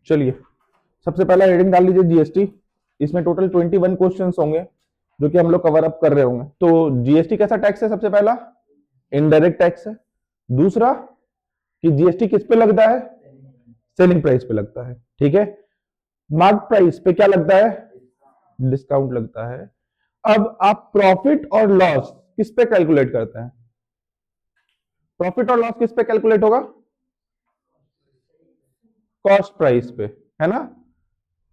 चलिए सबसे पहला हेडिंग डाल लीजिए जीएसटी। इसमें टोटल 21 क्वेश्चंस होंगे जो कि हम लोग कवर अप कर रहे होंगे। तो जीएसटी कैसा टैक्स है? सबसे पहला इनडायरेक्ट टैक्स है। दूसरा कि जीएसटी किस पे लगता है? सेलिंग प्राइस पे लगता है। ठीक है। मार्क प्राइस पे क्या लगता है? डिस्काउंट लगता है। अब आप प्रॉफिट और लॉस किस पे कैलकुलेट करते हैं? प्रॉफिट और लॉस किस पे कैलकुलेट होगा? कॉस्ट प्राइस पे, है ना।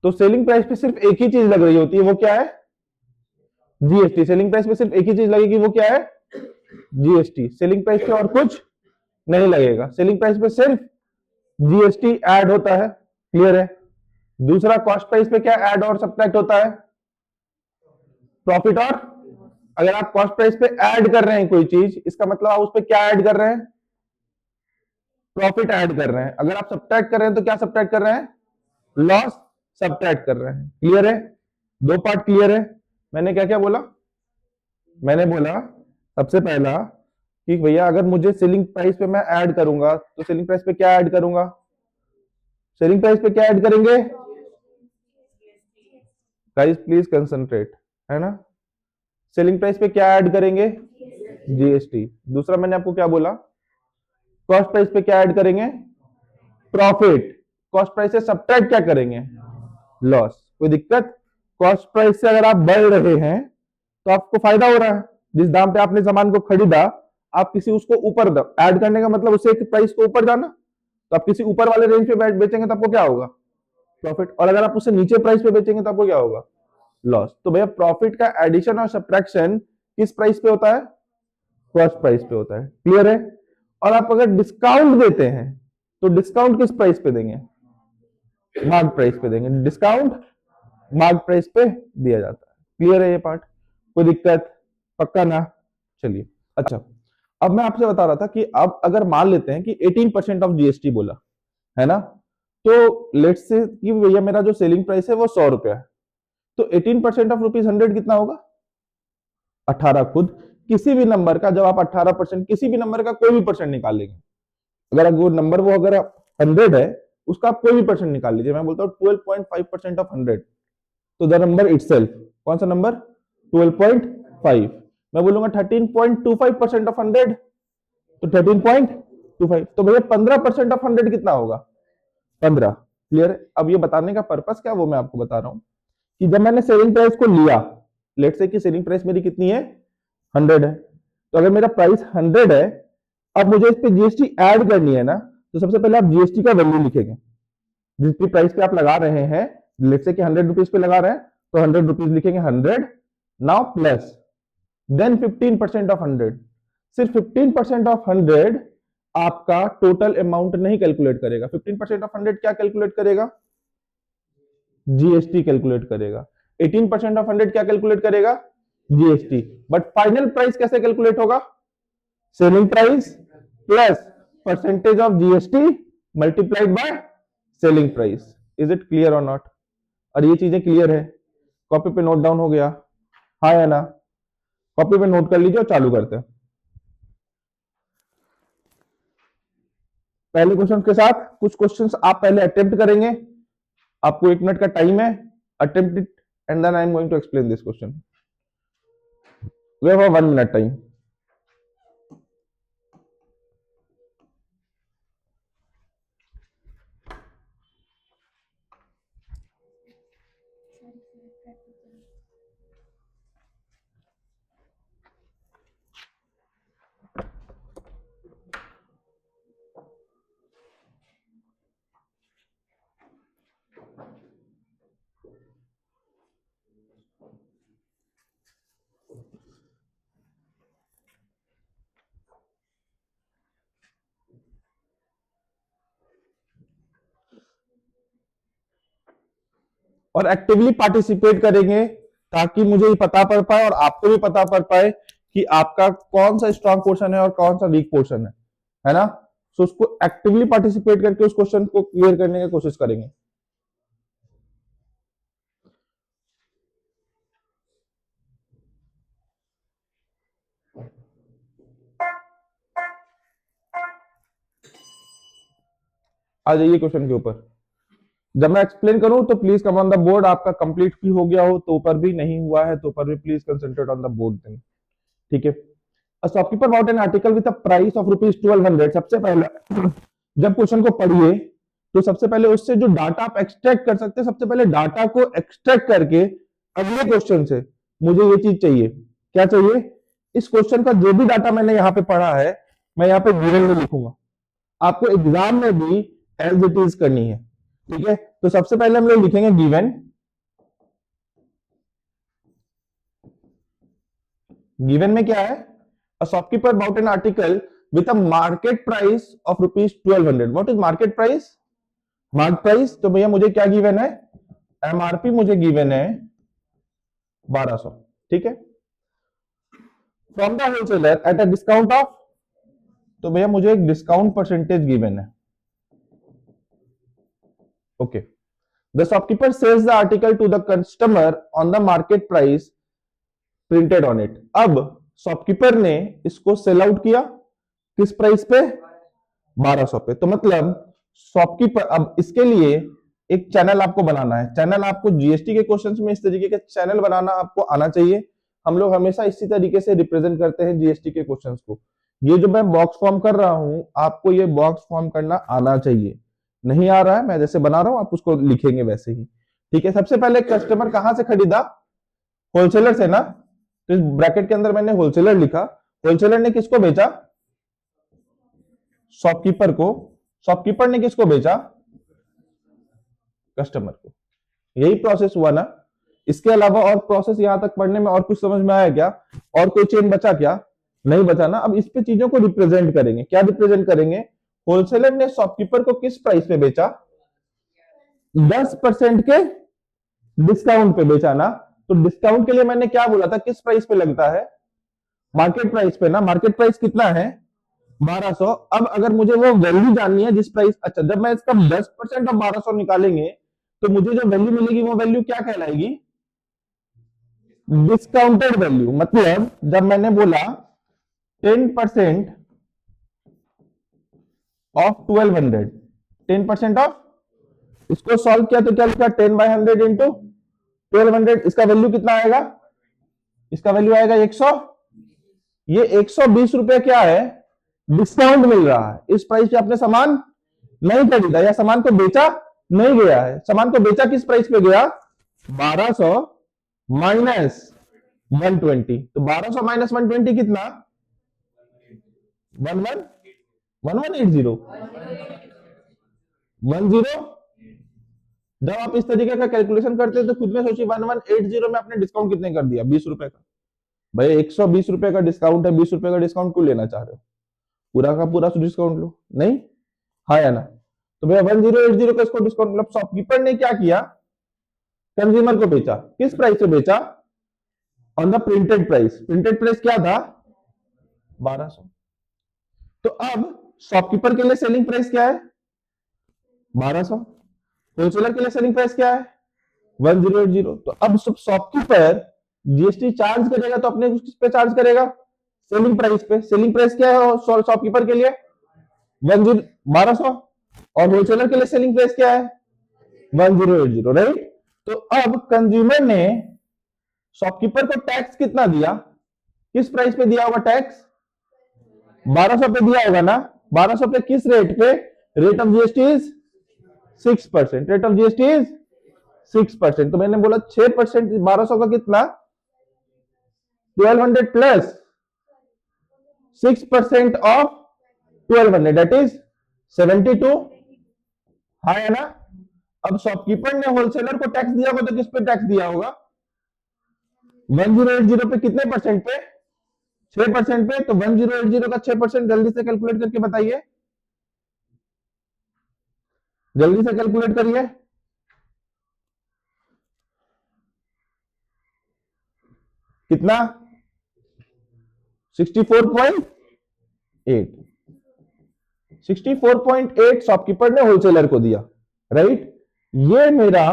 तो सेलिंग प्राइस पे सिर्फ एक ही चीज लग रही होती है, वो क्या है? जीएसटी। सेलिंग प्राइस पे सिर्फ एक ही चीज लगेगी, वो क्या है? जीएसटी। सेलिंग प्राइस पे और कुछ नहीं लगेगा। सेलिंग प्राइस पे सिर्फ जीएसटी ऐड होता है। क्लियर है। दूसरा कॉस्ट प्राइस पे क्या ऐड और सब्ट्रैक्ट होता है? प्रॉफिट और। अगर आप कॉस्ट प्राइस पे ऐड कर रहे हैं कोई चीज, इसका मतलब आप उस पे क्या ऐड कर रहे हैं? प्रॉफिट ऐड कर रहे हैं। अगर आप सब्ट्रैक्ट कर रहे हैं तो क्या सब्ट्रैक्ट कर रहे हैं? लॉस सब्ट्रैक्ट कर रहे हैं। क्लियर है। दो पार्ट क्लियर है। मैंने क्या क्या बोला? मैंने बोला सबसे पहला कि भैया अगर मुझे सेलिंग प्राइस पे मैं ऐड करूंगा तो सेलिंग प्राइस पे क्या ऐड करूंगा? सेलिंग प्राइस पे क्या ऐड करेंगे? गाइस प्लीज कंसंट्रेट, है ना। सेलिंग प्राइस पे क्या ऐड करेंगे? जीएसटी। दूसरा मैंने आपको क्या बोला? कॉस्ट प्राइस पे क्या ऐड करेंगे? प्रॉफिट। कॉस्ट प्राइस से सब्ट्रैक्ट क्या करेंगे? लॉस। कोई दिक्कत? कॉस्ट प्राइस से अगर आप बढ़ रहे हैं तो आपको फायदा हो रहा है। जिस दाम पे आपने सामान को खरीदा, आप किसी उसको ऊपर ऐड करने का मतलब उससे एक प्राइस को ऊपर जाना। तो आप किसी ऊपर वाले रेंज पे बेचेंगे तो आपको क्या होगा? प्रॉफिट। और अगर आप उससे नीचे प्राइस पे बेचेंगे तो आपको क्या होगा? लॉस। तो भैया प्रॉफिट का एडिशन और सब्ट्रैक्शन किस प्राइस पे होता है? कॉस्ट प्राइस पे होता है। क्लियर है। और आप अगर डिस्काउंट देते हैं तो डिस्काउंट किस प्राइस पे देंगे? मार्क प्राइस पे देंगे। डिस्काउंट मार्क प्राइस पे दिया जाता है। क्लियर है ये पार्ट? कोई दिक्कत? पक्का ना। चलिए अच्छा, अब मैं आपसे बता रहा था कि अब अगर मान लेते हैं कि 18% ऑफ जीएसटी बोला, है ना। तो लेट्स से कि भैया मेरा जो सेलिंग प्राइस है वो 100 रुपया है। तो 18% ऑफ ₹100 कितना होगा? 18। खुद किसी भी नंबर का जब आप 18%, किसी भी नंबर का कोई भी परसेंट निकाल लेंगे, अगर वो नंबर वो अगर 100 है, उसका आप कोई भी परसेंट निकाल लीजिए। मैं बोलता हूँ 12.5% ऑफ 100, तो द नंबर इटसेल्फ, कौन सा नंबर? 12.5। मैं बोलूंगा 13.25% ऑफ 100, तो 13.25। तो भैया 15% ऑफ 100 कितना होगा? 15। क्लियर है। अब ये बताने का पर्पस क्या वो मैं आपको बता रहा हूं कि जब मैंने सेलिंग प्राइस को लिया, लेट से कि सेलिंग प्राइस मेरी कितनी है? 100 है। तो अगर मेरा प्राइस 100 है, अब मुझे इस पे जीएसटी ऐड करनी है ना, तो सबसे पहले आप जीएसटी का वैल्यू लिखेंगे जिस भी प्राइस पे आप लगा रहे हैं। लेट से कि 100 रुपीज पे लगा रहे हैं तो 100 रुपीज लिखेंगे 100। Now plus then 15% of 100। सिर्फ 15% ऑफ 100 आपका टोटल अमाउंट नहीं कैलकुलेट करेगा। 15% ऑफ 100 क्या कैलकुलेट करेगा? जीएसटी कैलकुलेट करेगा। 18% ऑफ 100 क्या कैलकुलेट करेगा? जीएसटी। बट फाइनल प्राइस कैसे कैलकुलेट होगा? Selling price plus percentage of GST multiplied by selling price. Is it clear और नॉट? और ये चीजें क्लियर है? कॉपी पे नोट डाउन हो गया? हाँ या ना? कॉपी पे नोट कर लीजिए और चालू करते हैं पहले क्वेश्चन के साथ। कुछ क्वेश्चंस आप पहले अटेम्प्ट करेंगे, आपको 1 मिनट का टाइम है। Attempt it and then I am going to explain this question. We have 1 minute time. और एक्टिवली पार्टिसिपेट करेंगे ताकि मुझे ये पता पड़ पाए और आपको भी पता पड़ पाए कि आपका कौन सा स्ट्रॉन्ग पोर्शन है और कौन सा वीक पोर्शन है ना। तो उसको एक्टिवली पार्टिसिपेट करके उस क्वेश्चन को क्लियर करने की कोशिश करेंगे। आ जाइए क्वेश्चन के ऊपर। जब मैं एक्सप्लेन करूं तो please come on the board, आपका कंप्लीट भी हो गया हो तो ऊपर भी, नहीं हुआ है तो ऊपर भी, please concentrate on the board then, ठीक है। A shopkeeper bought an article with a price of rupees 1200। सबसे पहले जब क्वेश्चन को पढ़िए तो सबसे पहले उससे जो डाटा आप एक्सट्रैक्ट कर सकते हैं, सबसे पहले डाटा को एक्सट्रैक्ट करके अगले क्वेश्चन से मुझे ये चीज चाहिए। क्या चाहिए? इस क्वेश्चन का जो भी डाटा मैंने यहाँ पे पढ़ा है मैं यहाँ पे गिवन में लिखूंगा, आपको एग्जाम में भी एज इट इज करनी है, ठीक है। तो सबसे पहले हम लोग लिखेंगे गिवन। गिवन में क्या है? A shopkeeper bought an article with a market price of rupees 1200। What is market price? Market price, तो भैया मुझे क्या गिवन है? एमआरपी मुझे गिवन है 1200, ठीक है। From the wholesaler at a discount of, तो भैया मुझे एक डिस्काउंट परसेंटेज गिवन है, okay. The shopkeeper sells the article to the customer on the market price printed on it. अब शॉपकीपर ने इसको सेल आउट किया किस प्राइस पे? 1200 पे। तो मतलब शॉपकीपर, अब इसके लिए एक चैनल आपको बनाना है। चैनल आपको जीएसटी के क्वेश्चंस में इस तरीके के चैनल बनाना आपको आना चाहिए। हम लोग हमेशा इसी तरीके से रिप्रेजेंट करते हैं जीएसटी के क्वेश्चंस को। ये जो मैं बॉक्स फॉर्म कर रहा हूं, आपको ये बॉक्स फॉर्म करना आना चाहिए। नहीं आ रहा है, मैं जैसे बना रहा हूं आप उसको लिखेंगे वैसे ही, ठीक है। सबसे पहले कस्टमर कहां से खरीदा? होलसेलर से ना। तो इस ब्रैकेट के अंदर मैंने होलसेलर लिखा। होलसेलर ने किसको बेचा? शॉपकीपर को। शॉपकीपर ने किसको बेचा? कस्टमर को। यही प्रोसेस हुआ ना। इसके अलावा और प्रोसेस यहां तक पढ़ने में और कुछ समझ में आया क्या? और कोई चेन बचा क्या? नहीं बचा ना। अब इस पे चीजों को रिप्रेजेंट करेंगे। क्या रिप्रेजेंट करेंगे? होलसेलर ने शॉपकीपर को किस प्राइस पे बेचा? 10% के डिस्काउंट पे बेचा ना। तो डिस्काउंट के लिए मैंने क्या बोला था? किस प्राइस पे लगता है? मार्केट प्राइस पे ना। मार्केट प्राइस कितना है? 1200। अब अगर मुझे वो वैल्यू जाननी है जिस प्राइस, अच्छा, जब मैं इसका 10% ऑफ 1200 निकालेंगे तो मुझे जो वैल्यू मिलेगी वो वैल्यू क्या कहलाएगी? Discounted value. मतलब जब मैंने बोला 10% ऑफ 1200, 10% ऑफ, इसको सॉल्व किया तो क्या लिखा? 10/100 इंटू 1200। इसका वैल्यू कितना आएगा? इसका वैल्यू आएगा 100। ये 120 रुपए क्या है? डिस्काउंट मिल रहा है। इस प्राइस पे आपने सामान नहीं खरीदा या सामान को बेचा नहीं गया है। सामान को बेचा किस प्राइस पे गया? 1200 माइनस 120। तो 1200 माइनस 120 कितना? 1180 10। जब आप इस तरीके का कैलकुलेशन करते हैं तो खुद में सोचिए 1180 में आपने डिस्काउंट कितने कर दिया? 20 रुपए का। भाई 120 रुपए का डिस्काउंट है, 20 रुपए का डिस्काउंट क्यों लेना चाह रहे हो? पूरा का पूरा डिस्काउंट लो। नहीं, हाँ या ना? तो भैया 1080 का इसको डिस्काउंट, मतलब शॉपकीपर ने क्या किया? कंज्यूमर को बेचा। किस प्राइस पे बेचा? On the printed price. Printed price क्या था? 1200। तो अब शॉपकीपर के लिए सेलिंग प्राइस क्या है? 1200। होलसेलर के लिए सेलिंग प्राइस क्या है? 1080। तो अब सब शॉपकीपर जीएसटी चार्ज करेगा तो अपने किस पे चार्ज करेगा? सेलिंग प्राइस पे। सेलिंग प्राइस क्या है शॉपकीपर के लिए? 1200। और होलसेलर के लिए सेलिंग प्राइस क्या है? 1080, राइट। तो अब कंज्यूमर ने शॉपकीपर को टैक्स कितना दिया? किस प्राइस पे दिया होगा टैक्स? 1200 पे दिया होगा ना। 1200 पे किस रेट पे? Rate of GST is 6%। Rate of GST is 6%। तो मैंने बोला 6%, 1200 का कितना? 1200 प्लस 6% ऑफ 1200 दैट इज 72। हाँ है ना। अब शॉपकीपर ने होलसेलर को टैक्स दिया होगा तो किस पे टैक्स दिया होगा? 1080 पे कितने परसेंट पे? 6% पे। तो 1080 का 6% जल्दी से कैलकुलेट करके बताइए, जल्दी से कैलकुलेट करिए। कितना? 64.8। 64.8 शॉपकीपर ने होलसेलर को दिया, राइट। ये मेरा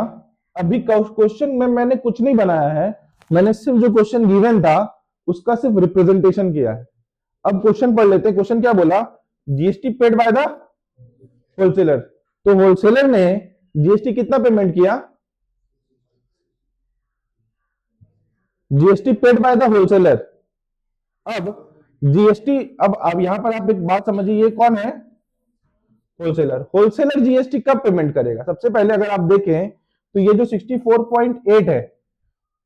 अभी क्वेश्चन में मैंने कुछ नहीं बनाया है, मैंने सिर्फ जो क्वेश्चन गिवन था उसका सिर्फ रिप्रेजेंटेशन किया है। अब क्वेश्चन पढ़ लेते हैं। क्वेश्चन क्या बोला? GST paid by the wholesaler. तो होलसेलर ने जीएसटी कितना पेमेंट किया? GST paid by the wholesaler. अब जीएसटी, अब यहां पर आप एक बात समझिए, ये कौन है? होलसेलर। होलसेलर जीएसटी कब पेमेंट करेगा? सबसे पहले अगर आप देखें तो ये जो 64.8 है,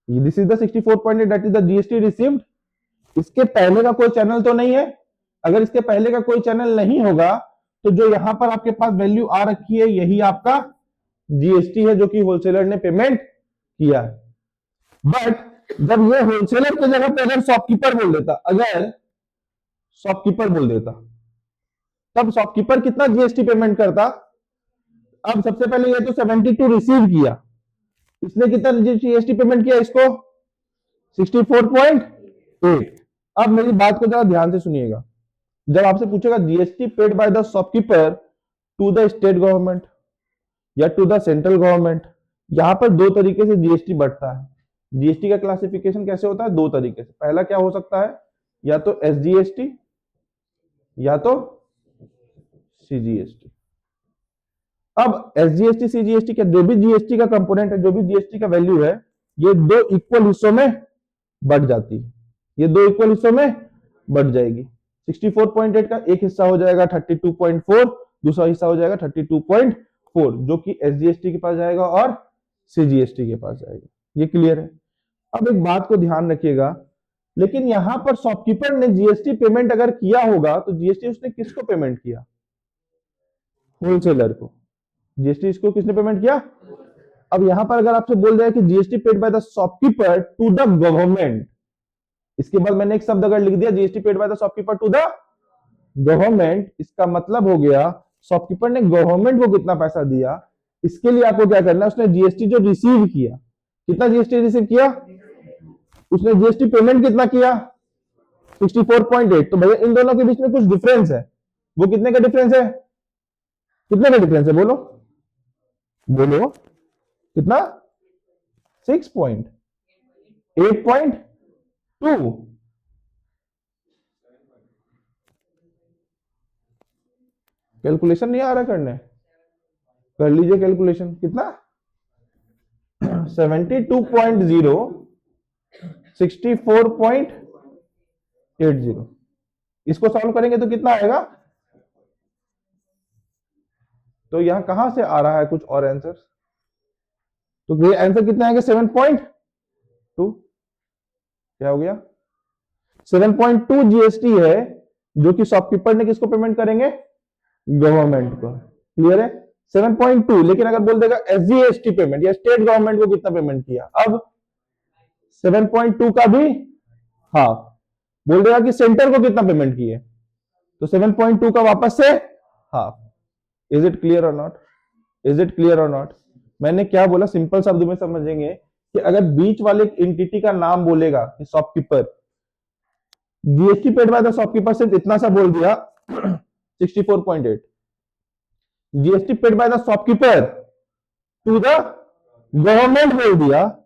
this is the 64.8 that is the GST received. इसके पहले का कोई चैनल तो नहीं है। अगर इसके पहले का कोई चैनल नहीं होगा तो जो यहां पर आपके पास वैल्यू आ रखी है यही आपका जीएसटी है जो कि होलसेलर ने पेमेंट किया है। बट जब ये होलसेलर की जगह पे अगर शॉपकीपर बोल देता, अगर शॉपकीपर बोल देता, तब शॉपकीपर कितना जीएसटी पेमेंट करता? अब सबसे पहले ये तो 72 रिसीव किया, इसने कितना जीएसटी पेमेंट किया? इसको 64.8। अब मेरी बात को जरा ध्यान से सुनिएगा। जब आपसे पूछेगा GST paid by the shopkeeper to the state government या टू द सेंट्रल गवर्नमेंट, यहां पर दो तरीके से जीएसटी बढ़ता है। जीएसटी का क्लासिफिकेशन कैसे होता है? दो तरीके से। पहला क्या हो सकता है? या तो एसजीएसटी या तो सीजीएसटी। अब एसजीएसटी सीजीएसटी के जो भी जीएसटी का कंपोनेंट है, जो भी जीएसटी का वैल्यू है, ये दो इक्वल हिस्सों में बढ़ जाती है। ये दो इक्वल हिस्सों में बढ़ जाएगी। 64.8 का एक हिस्सा हो जाएगा 32.4, दूसरा हिस्सा हो जाएगा 32.4, जो कि एसजीएसटी के पास जाएगा और सीजीएसटी के पास जाएगा। ये क्लियर है? अब एक बात को ध्यान रखिएगा, लेकिन यहां पर शॉपकीपर ने जीएसटी पेमेंट अगर किया होगा तो जीएसटी उसने किसको पेमेंट किया? होलसेलर को। जीएसटी इसको किसने पेमेंट किया? अब यहां पर अगर आपसे बोल दिया कि GST paid by the shopkeeper to the government, इसके बाद मैंने एक शब्द अगर लिख दिया GST paid by the shopkeeper to the government, इसका मतलब हो गया शॉपकीपर ने गवर्नमेंट को कितना पैसा दिया। इसके लिए आपको क्या करना है? उसने जीएसटी जो रिसीव किया, कितना जीएसटी रिसीव किया? उसने जीएसटी पेमेंट कितना किया? 64.8। तो भैया इन दोनों के बीच में कुछ डिफरेंस है। वो कितने का डिफरेंस है? कितने का डिफरेंस है? बोलो बोलो, कितना? 6.8.2। कैलकुलेशन नहीं आ रहा करने? कर लीजिए कैलकुलेशन। कितना? 72.0 64.80। इसको सॉल्व करेंगे तो कितना आएगा? तो यहां कहां से आ रहा है कुछ और आंसर? तो ये आंसर कितना आएगा? 7.2। क्या हो गया? 7.2 जीएसटी है जो कि शॉपकीपर ने किसको पेमेंट करेंगे? गवर्नमेंट को। क्लियर है? 7.2। लेकिन अगर बोल देगा एसजीएसटी पेमेंट या स्टेट गवर्नमेंट को कितना पेमेंट किया, अब 7.2 का भी हाफ। बोल देगा कि सेंटर को कितना पेमेंट किए, तो 7.2 का वापस से हाफ। इज इट क्लियर और नॉट? इज इट क्लियर और नॉट? मैंने क्या बोला सिंपल शब्द में समझेंगे कि अगर बीच वाले एंटिटी का नाम बोलेगा कि shopkeeper, GST paid by the shopkeeper सिर्फ इतना सा बोल दिया 64.8, GST paid by the shopkeeper to the government बोल दिया।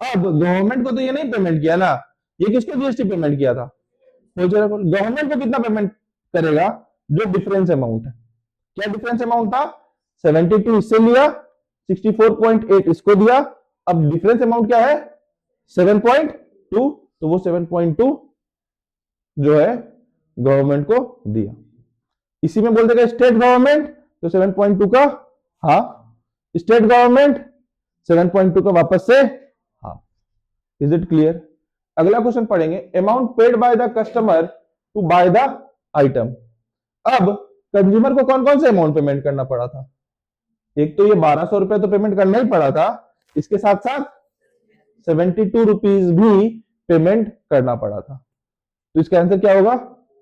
अब गवर्नमेंट को तो ये नहीं पेमेंट किया ना, ये किसको जीएसटी पेमेंट किया था? गवर्नमेंट को कितना पेमेंट करेगा? जो डिफरेंस अमाउंट है। क्या डिफरेंस अमाउंट था? 72 इससे लिया, 64.8 इसको दिया। अब डिफरेंस अमाउंट क्या है? 7.2। तो वो 7.2 जो है गवर्नमेंट को दिया। इसी में बोल देगा स्टेट गवर्नमेंट, तो 7.2 का हाफ। स्टेट गवर्नमेंट 7.2 का वापस से हाफ। Is it clear? अगला क्वेश्चन पढ़ेंगे, amount paid by the customer to buy the item. अब कंज्यूमर को कौन कौन से अमाउंट पेमेंट करना पड़ा था? एक तो ये 1200 रुपए तो पेमेंट करना ही पड़ा था, इसके साथ साथ 72 रुपीज भी पेमेंट करना पड़ा था। तो इसका आंसर क्या होगा?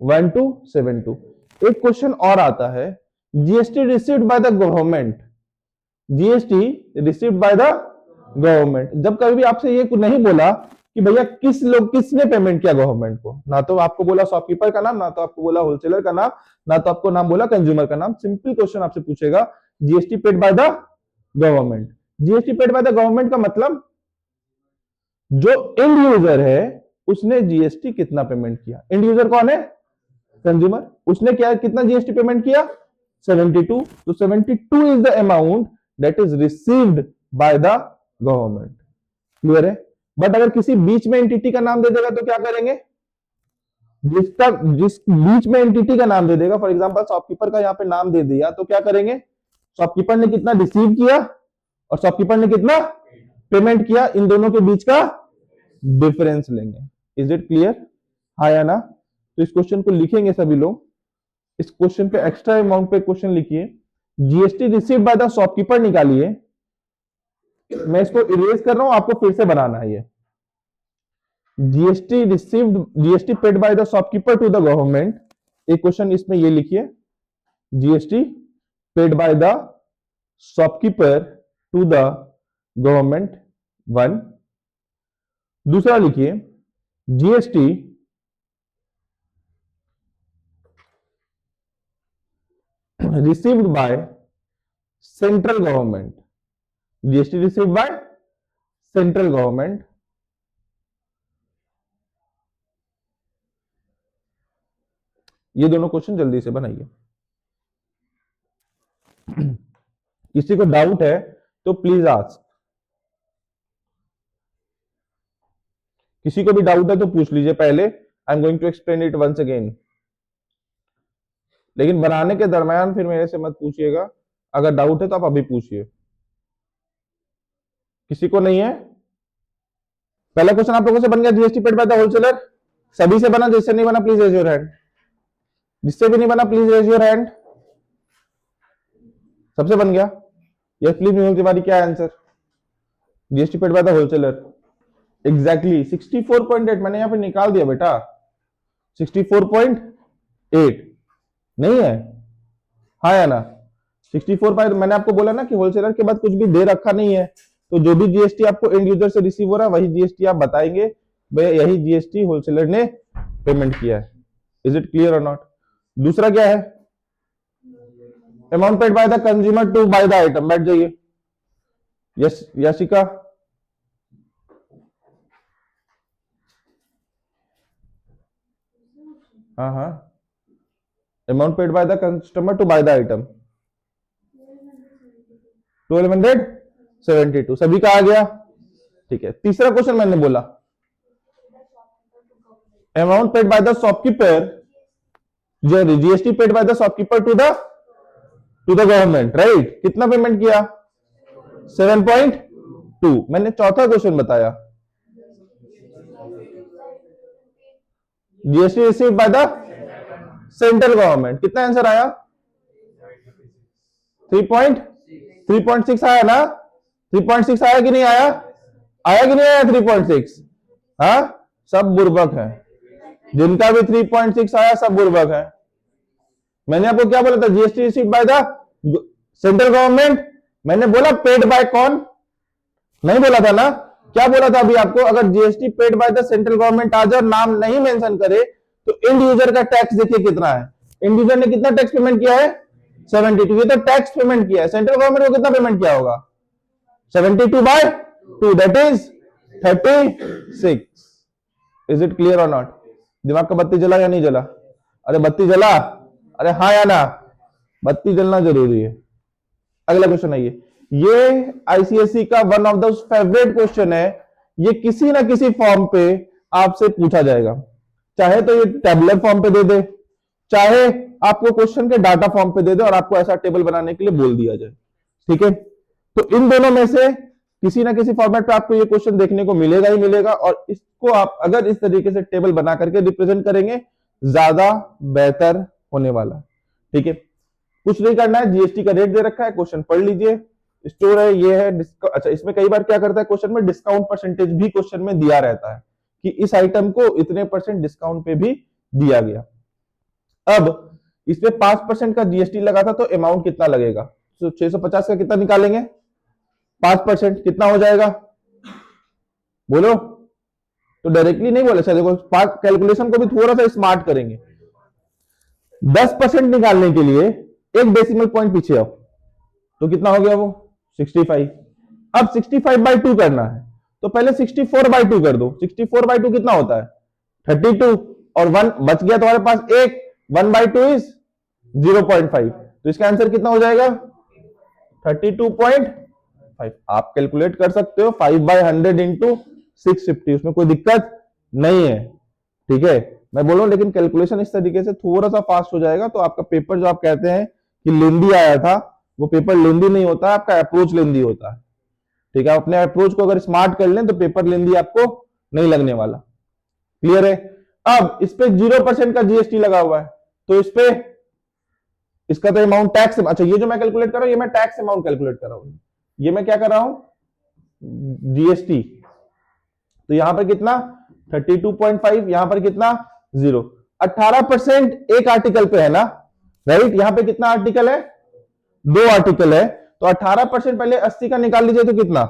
1272। एक क्वेश्चन और आता है, GST received by the government, GST received by the government. जब कभी भी आपसे ये नहीं बोला कि भैया किसने पेमेंट किया गवर्नमेंट को, ना तो आपको बोला शॉपकीपर का नाम, ना तो आपको बोला होलसेलर का नाम, ना तो आपको नाम बोला कंज्यूमर का नाम। सिंपल क्वेश्चन आपसे पूछेगा, GST paid by the government. GST paid by the government का मतलब जो एंड यूजर है उसने जीएसटी कितना पेमेंट किया। एंड यूजर कौन है? कंज्यूमर। उसने क्या कितना जीएसटी पेमेंट किया? 72। तो 72 is the amount that is received by the government. Clear है? बट अगर किसी बीच में एंटिटी का नाम दे देगा तो क्या करेंगे? जिस बीच में एंटिटी का नाम दे देगा, फॉर एग्जांपल शॉपकीपर का यहाँ पे नाम दे दिया, तो क्या करेंगे? शॉपकीपर ने कितना रिसीव किया और शॉपकीपर ने कितना पेमेंट किया, इन दोनों के बीच का डिफरेंस लेंगे। Is it clear? हाँ या ना? तो इस क्वेश्चन को लिखेंगे सभी लोग। इस क्वेश्चन पे एक्स्ट्रा अमाउंट पे क्वेश्चन लिखिए, GST received by the shopkeeper निकालिए। मैं इसको इरेज कर रहा हूं, आपको फिर से बनाना है ये। GST received, GST paid by the shopkeeper to the government. एक क्वेश्चन इसमें ये लिखिए, GST paid by the shopkeeper to the government 1। दूसरा लिखिए, GST received by central government, GST received by central government. ये दोनों क्वेश्चन जल्दी से बनाइए। किसी को डाउट है तो प्लीज आस्क, किसी को भी डाउट है तो पूछ लीजिए पहले। I am going to explain it once again, लेकिन बनाने के दरमियान फिर मेरे से मत पूछिएगा। अगर डाउट है तो आप अभी पूछिए। किसी को नहीं है? पहला क्वेश्चन आप लोगों से बन गया, GST paid by the wholesaler. सभी से बना? जिससे नहीं बना प्लीज रेज योर हैंड। जिससे भी नहीं बना प्लीज रेज योर हैंड। सबसे बन गया? यस प्लीज मेहुल तिवारी, क्या answer? GST paid by the wholesaler exactly 64.8 मैंने यहां पे निकाल दिया बेटा, 64.8 नहीं है? हाँ या ना? 64 मैंने आपको बोला ना कि होलसेलर के बाद कुछ भी दे रखा नहीं है, तो जो भी जीएसटी आपको एंड यूजर से रिसीव हो रहा है वही जीएसटी आप बताएंगे, भाई यही जीएसटी होलसेलर ने पेमेंट किया है। इज इट क्लियर और नॉट? दूसरा क्या है? Amount paid by the consumer to buy the item. बैठ जाइए। यस याशिका। हाँ हाँ, amount paid by the customer to buy the item 1272। सभी का आ गया? ठीक है। तीसरा क्वेश्चन मैंने बोला, amount paid by the shopkeeper, जो GST paid by the shopkeeper to the government, right? कितना पेमेंट किया? 7.2। मैंने चौथा क्वेश्चन बताया, GST received by the central government. कितना आंसर आया? 3.6 आया ना? 3.6 आया कि नहीं आया? आया कि नहीं आया 3.6? हाँ, सब बुर्बक है। जिनका भी 3.6 आया सब बुर्बक है। मैंने आपको क्या बोला था? GST received by the central government. मैंने बोला पेड बाय कौन? नहीं बोला था ना? क्या बोला था अभी आपको? अगर GST paid by the central government आ जाए और नाम नहीं मेंशन करे तो एंड यूजर का टैक्स देखिए कितना है। एंड यूजर ने कितना टैक्स पेमेंट किया है? 72। ये तो टैक्स पेमेंट किया है। सेंट्रल गवर्नमेंट को कितना पेमेंट किया होगा? 72/2, that is 36। Is it clear और नॉट? दिमाग का बत्ती जला या नहीं जला? अरे बत्ती जला? अरे हाँ या ना? बत्ती जलना जरूरी है। अगला क्वेश्चन आइए। ये आईसीएसई का one of the favourite question है। ये किसी ना किसी फॉर्म पे आपसे पूछा जाएगा, चाहे तो ये टेबुलर फॉर्म पे दे दे, चाहे आपको क्वेश्चन के डाटा फॉर्म पे दे दे और आपको ऐसा टेबल बनाने के लिए बोल दिया जाए। ठीक है? तो इन दोनों में से किसी ना किसी फॉर्मेट पे आपको ये क्वेश्चन देखने को मिलेगा ही मिलेगा, और इसको आप अगर इस तरीके से टेबल बना करके रिप्रेजेंट करेंगे ज्यादा बेहतर होने वाला। ठीक है? कुछ नहीं करना है, जीएसटी का रेट दे रखा है, क्वेश्चन पढ़ लीजिए, स्टोर है, ये है। अच्छा, इसमें कई बार क्या करता है क्वेश्चन में, डिस्काउंट परसेंटेज भी क्वेश्चन में दिया रहता है कि इस आइटम को इतने % डिस्काउंट पे भी दिया गया। अब इसमें 5% का जीएसटी लगा था तो अमाउंट कितना लगेगा? तो 650 का कितना निकालेंगे? 5% कितना हो जाएगा? बोलो। तो डायरेक्टली नहीं बोले सर, देखो कैलकुलेशन को भी थोड़ा सा स्मार्ट करेंगे। 10% निकालने के लिए एक डेसिमल पॉइंट पीछे आओ, तो कितना हो गया वो? 65। अब 65/2 करना है, तो पहले 64/2 कर दो। 64/2 कितना होता है? 32, और 1 बच गया तुम्हारे पास एक। 1/2 इज 0.5, तो इसका आंसर कितना हो जाएगा? 32.5। आप कैलकुलेट कर सकते हो 5/100 इंटू 650, उसमें कोई दिक्कत नहीं है, ठीक है। मैं बोल रहा हूं लेकिन कैलकुलेशन इस तरीके से थोड़ा सा फास्ट हो जाएगा, तो आपका पेपर जो आप कहते हैं कि लेंदी आया था, वो पेपर लेंदी नहीं होता, आपका अप्रोच लेंदी होता है, ठीक है। अपने अप्रोच को अगर स्मार्ट कर लें तो पेपर लेंदी आपको नहीं लगने वाला। क्लियर है। अब इस पे 0% का जीएसटी लगा हुआ है, तो इस पे इसका तो अमाउंट टैक्स, अच्छा ये जो मैं कैलकुलेट कर रहा हूं ये मैं टैक्स अमाउंट कैलकुलेट कर रहा हूं, ये मैं क्या कर रहा हूं, जीएसटी। तो यहां पर कितना 32.5, यहां पर कितना 0। 18% एक आर्टिकल पे है ना, राइट। यहां पे कितना आर्टिकल है, 2 आर्टिकल है, तो 18% पहले 80 का निकाल लीजिए, तो कितना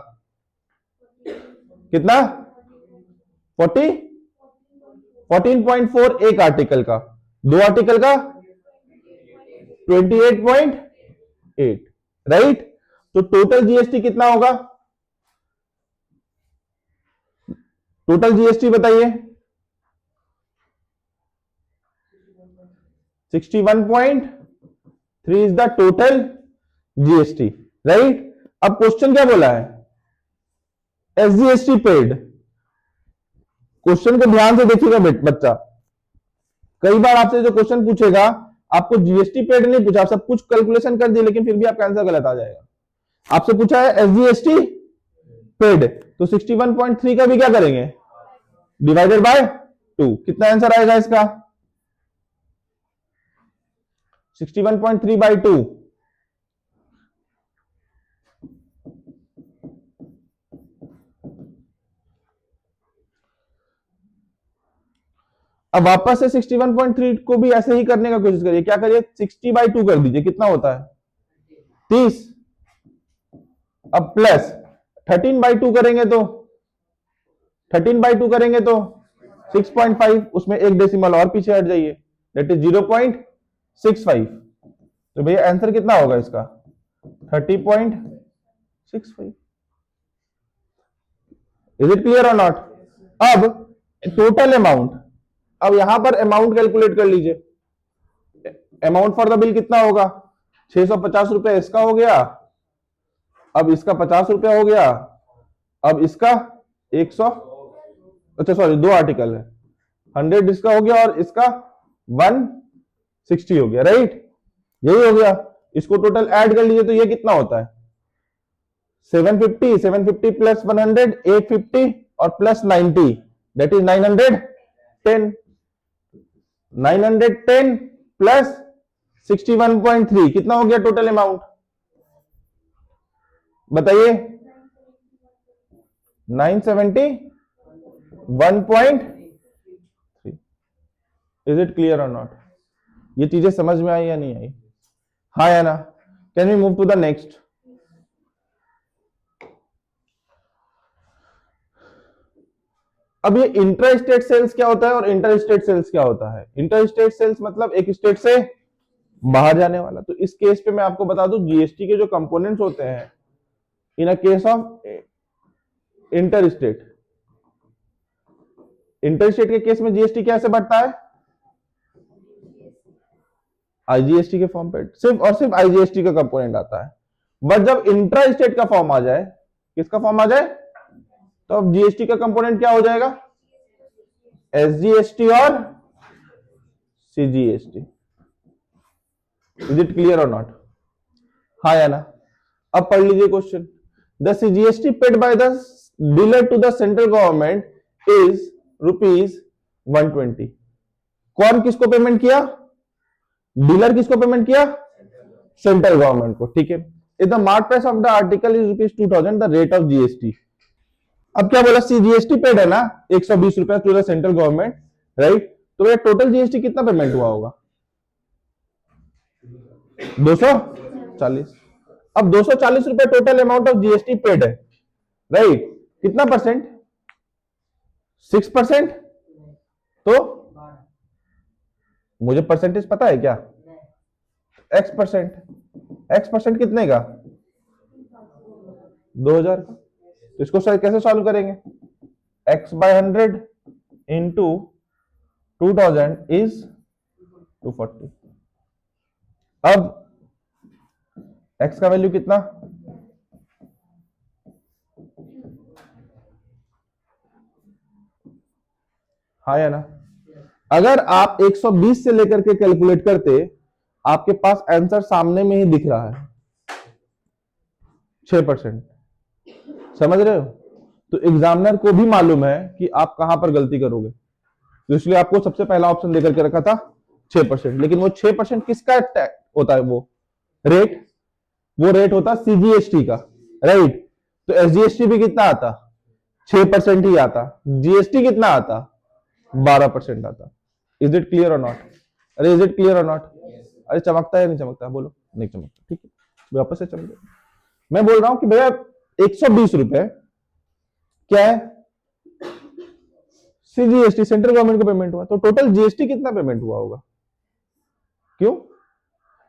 कितना 40 14.4 एक आर्टिकल का, 2 आर्टिकल का 28.8, राइट। तो टोटल जीएसटी कितना होगा, टोटल जीएसटी बताइए, 61.3 is the total GST, right. अब क्वेश्चन क्या बोला है, एसजीएसटी पेड। क्वेश्चन को ध्यान से देखिएगा बच्चा, कई बार आपसे जो क्वेश्चन पूछेगा, आपको जीएसटी पेड नहीं पूछा, आप सब कुछ कैलकुलेशन कर दिए, लेकिन फिर भी आपका आंसर गलत आ जाएगा। आपसे पूछा है एसजीएसटी पेड, तो 61.3 का भी क्या करेंगे, डिवाइडेड बाय 2, कितना आंसर आएगा इसका, 61.3/2। अब वापस से 61.3 को भी ऐसे ही करने का कोशिश करिए, क्या करिए 60/2 कर दीजिए, कितना होता है 30। अब प्लस 13/2 करेंगे तो 6.5, उसमें एक डेसिमल और पीछे हट जाइए, दैट इज 0.65। तो भैया आंसर कितना होगा इसका 30.65। इज इट क्लियर और नॉट। अब टोटल अमाउंट, अब यहां पर अमाउंट कैलकुलेट कर लीजिए, अमाउंट फॉर द बिल कितना होगा, 650 रुपए इसका हो गया, अब इसका 50 रुपया हो गया, अब इसका 100, अच्छा सॉरी 2 आर्टिकल है, 100 इसका हो गया और इसका 160 हो गया, राइट। यही हो गया, इसको टोटल ऐड कर लीजिए तो ये कितना होता है 750 प्लस 100 850 और प्लस 90, दैट इज 910 प्लस 61.3 कितना हो गया टोटल अमाउंट बताइए, 971.3। इज इट क्लियर और नॉट, ये चीजें समझ में आई या नहीं आई, हाँ या ना। Can we move to the next. अब ये इंटर स्टेट सेल्स क्या होता है और इंटर स्टेट सेल्स क्या होता है। इंटर स्टेट सेल्स मतलब एक स्टेट से बाहर जाने वाला। तो इस केस पे मैं आपको बता दूं जीएसटी के जो कंपोनेंट्स होते हैं in a case of inter state, inter state के केस में जीएसटी कैसे बढ़ता है, आईजीएसटी के फॉर्म पे सिर्फ और सिर्फ आईजीएसटी का कंपोनेंट आता है। बट जब इंट्रा स्टेट का फॉर्म आ जाए, किसका फॉर्म आ जाए, तो अब जीएसटी का कंपोनेंट क्या हो जाएगा, एसजीएसटी और सीजीएसटी। इज इट क्लियर और नॉट, हाँ या ना। अब पढ़ लीजिए question, the CGST paid by the dealer to the central government is ₹120। कौन किसको पेमेंट किया, डीलर किसको पेमेंट किया, सेंट्रल गवर्नमेंट को, ठीक है। If the mark price of the article is ₹2000 the rate of GST. अब क्या बोला, सीजीएसटी पेड है ना 120 रुपया to the central government, right. तो ये टोटल जीएसटी कितना पेमेंट हुआ होगा 240। अब 240 रुपए total amount of GST paid है, राइट। कितना परसेंट, 6%। तो मुझे परसेंटेज पता है क्या, x% कितने का 2000 का। तो इसको सर कैसे सॉल्व करेंगे, x/100 इंटू 2000 इज 240। अब एक्स का वैल्यू कितना, हाँ या ना। अगर आप 120 से लेकर के कैलकुलेट करते, आपके पास आंसर सामने में ही दिख रहा है 6%। समझ रहे हो? तो एग्जामिनर को भी मालूम है कि आप कहां पर गलती करोगे, तो इसलिए आपको सबसे पहला ऑप्शन देकर के रखा था 6%। लेकिन वो 6% किसका होता है, वो रेट होता सीजीएसटी का, राइट। तो एसजीएसटी भी कितना आता, 6% ही आता। जीएसटी कितना आता, 12% आता। इज इट क्लियर और नॉट? अरे इज इट क्लियर और नॉट? अरे चमकता है नहीं चमकता, बोलो। नहीं चमकता, ठीक है, वापस से चमके। मैं बोल रहा हूं कि भैया 120 रुपए क्या है, सीजीएसटी, सेंट्रल गवर्नमेंट को पेमेंट हुआ, तो टोटल जीएसटी कितना पेमेंट हुआ होगा? क्यों?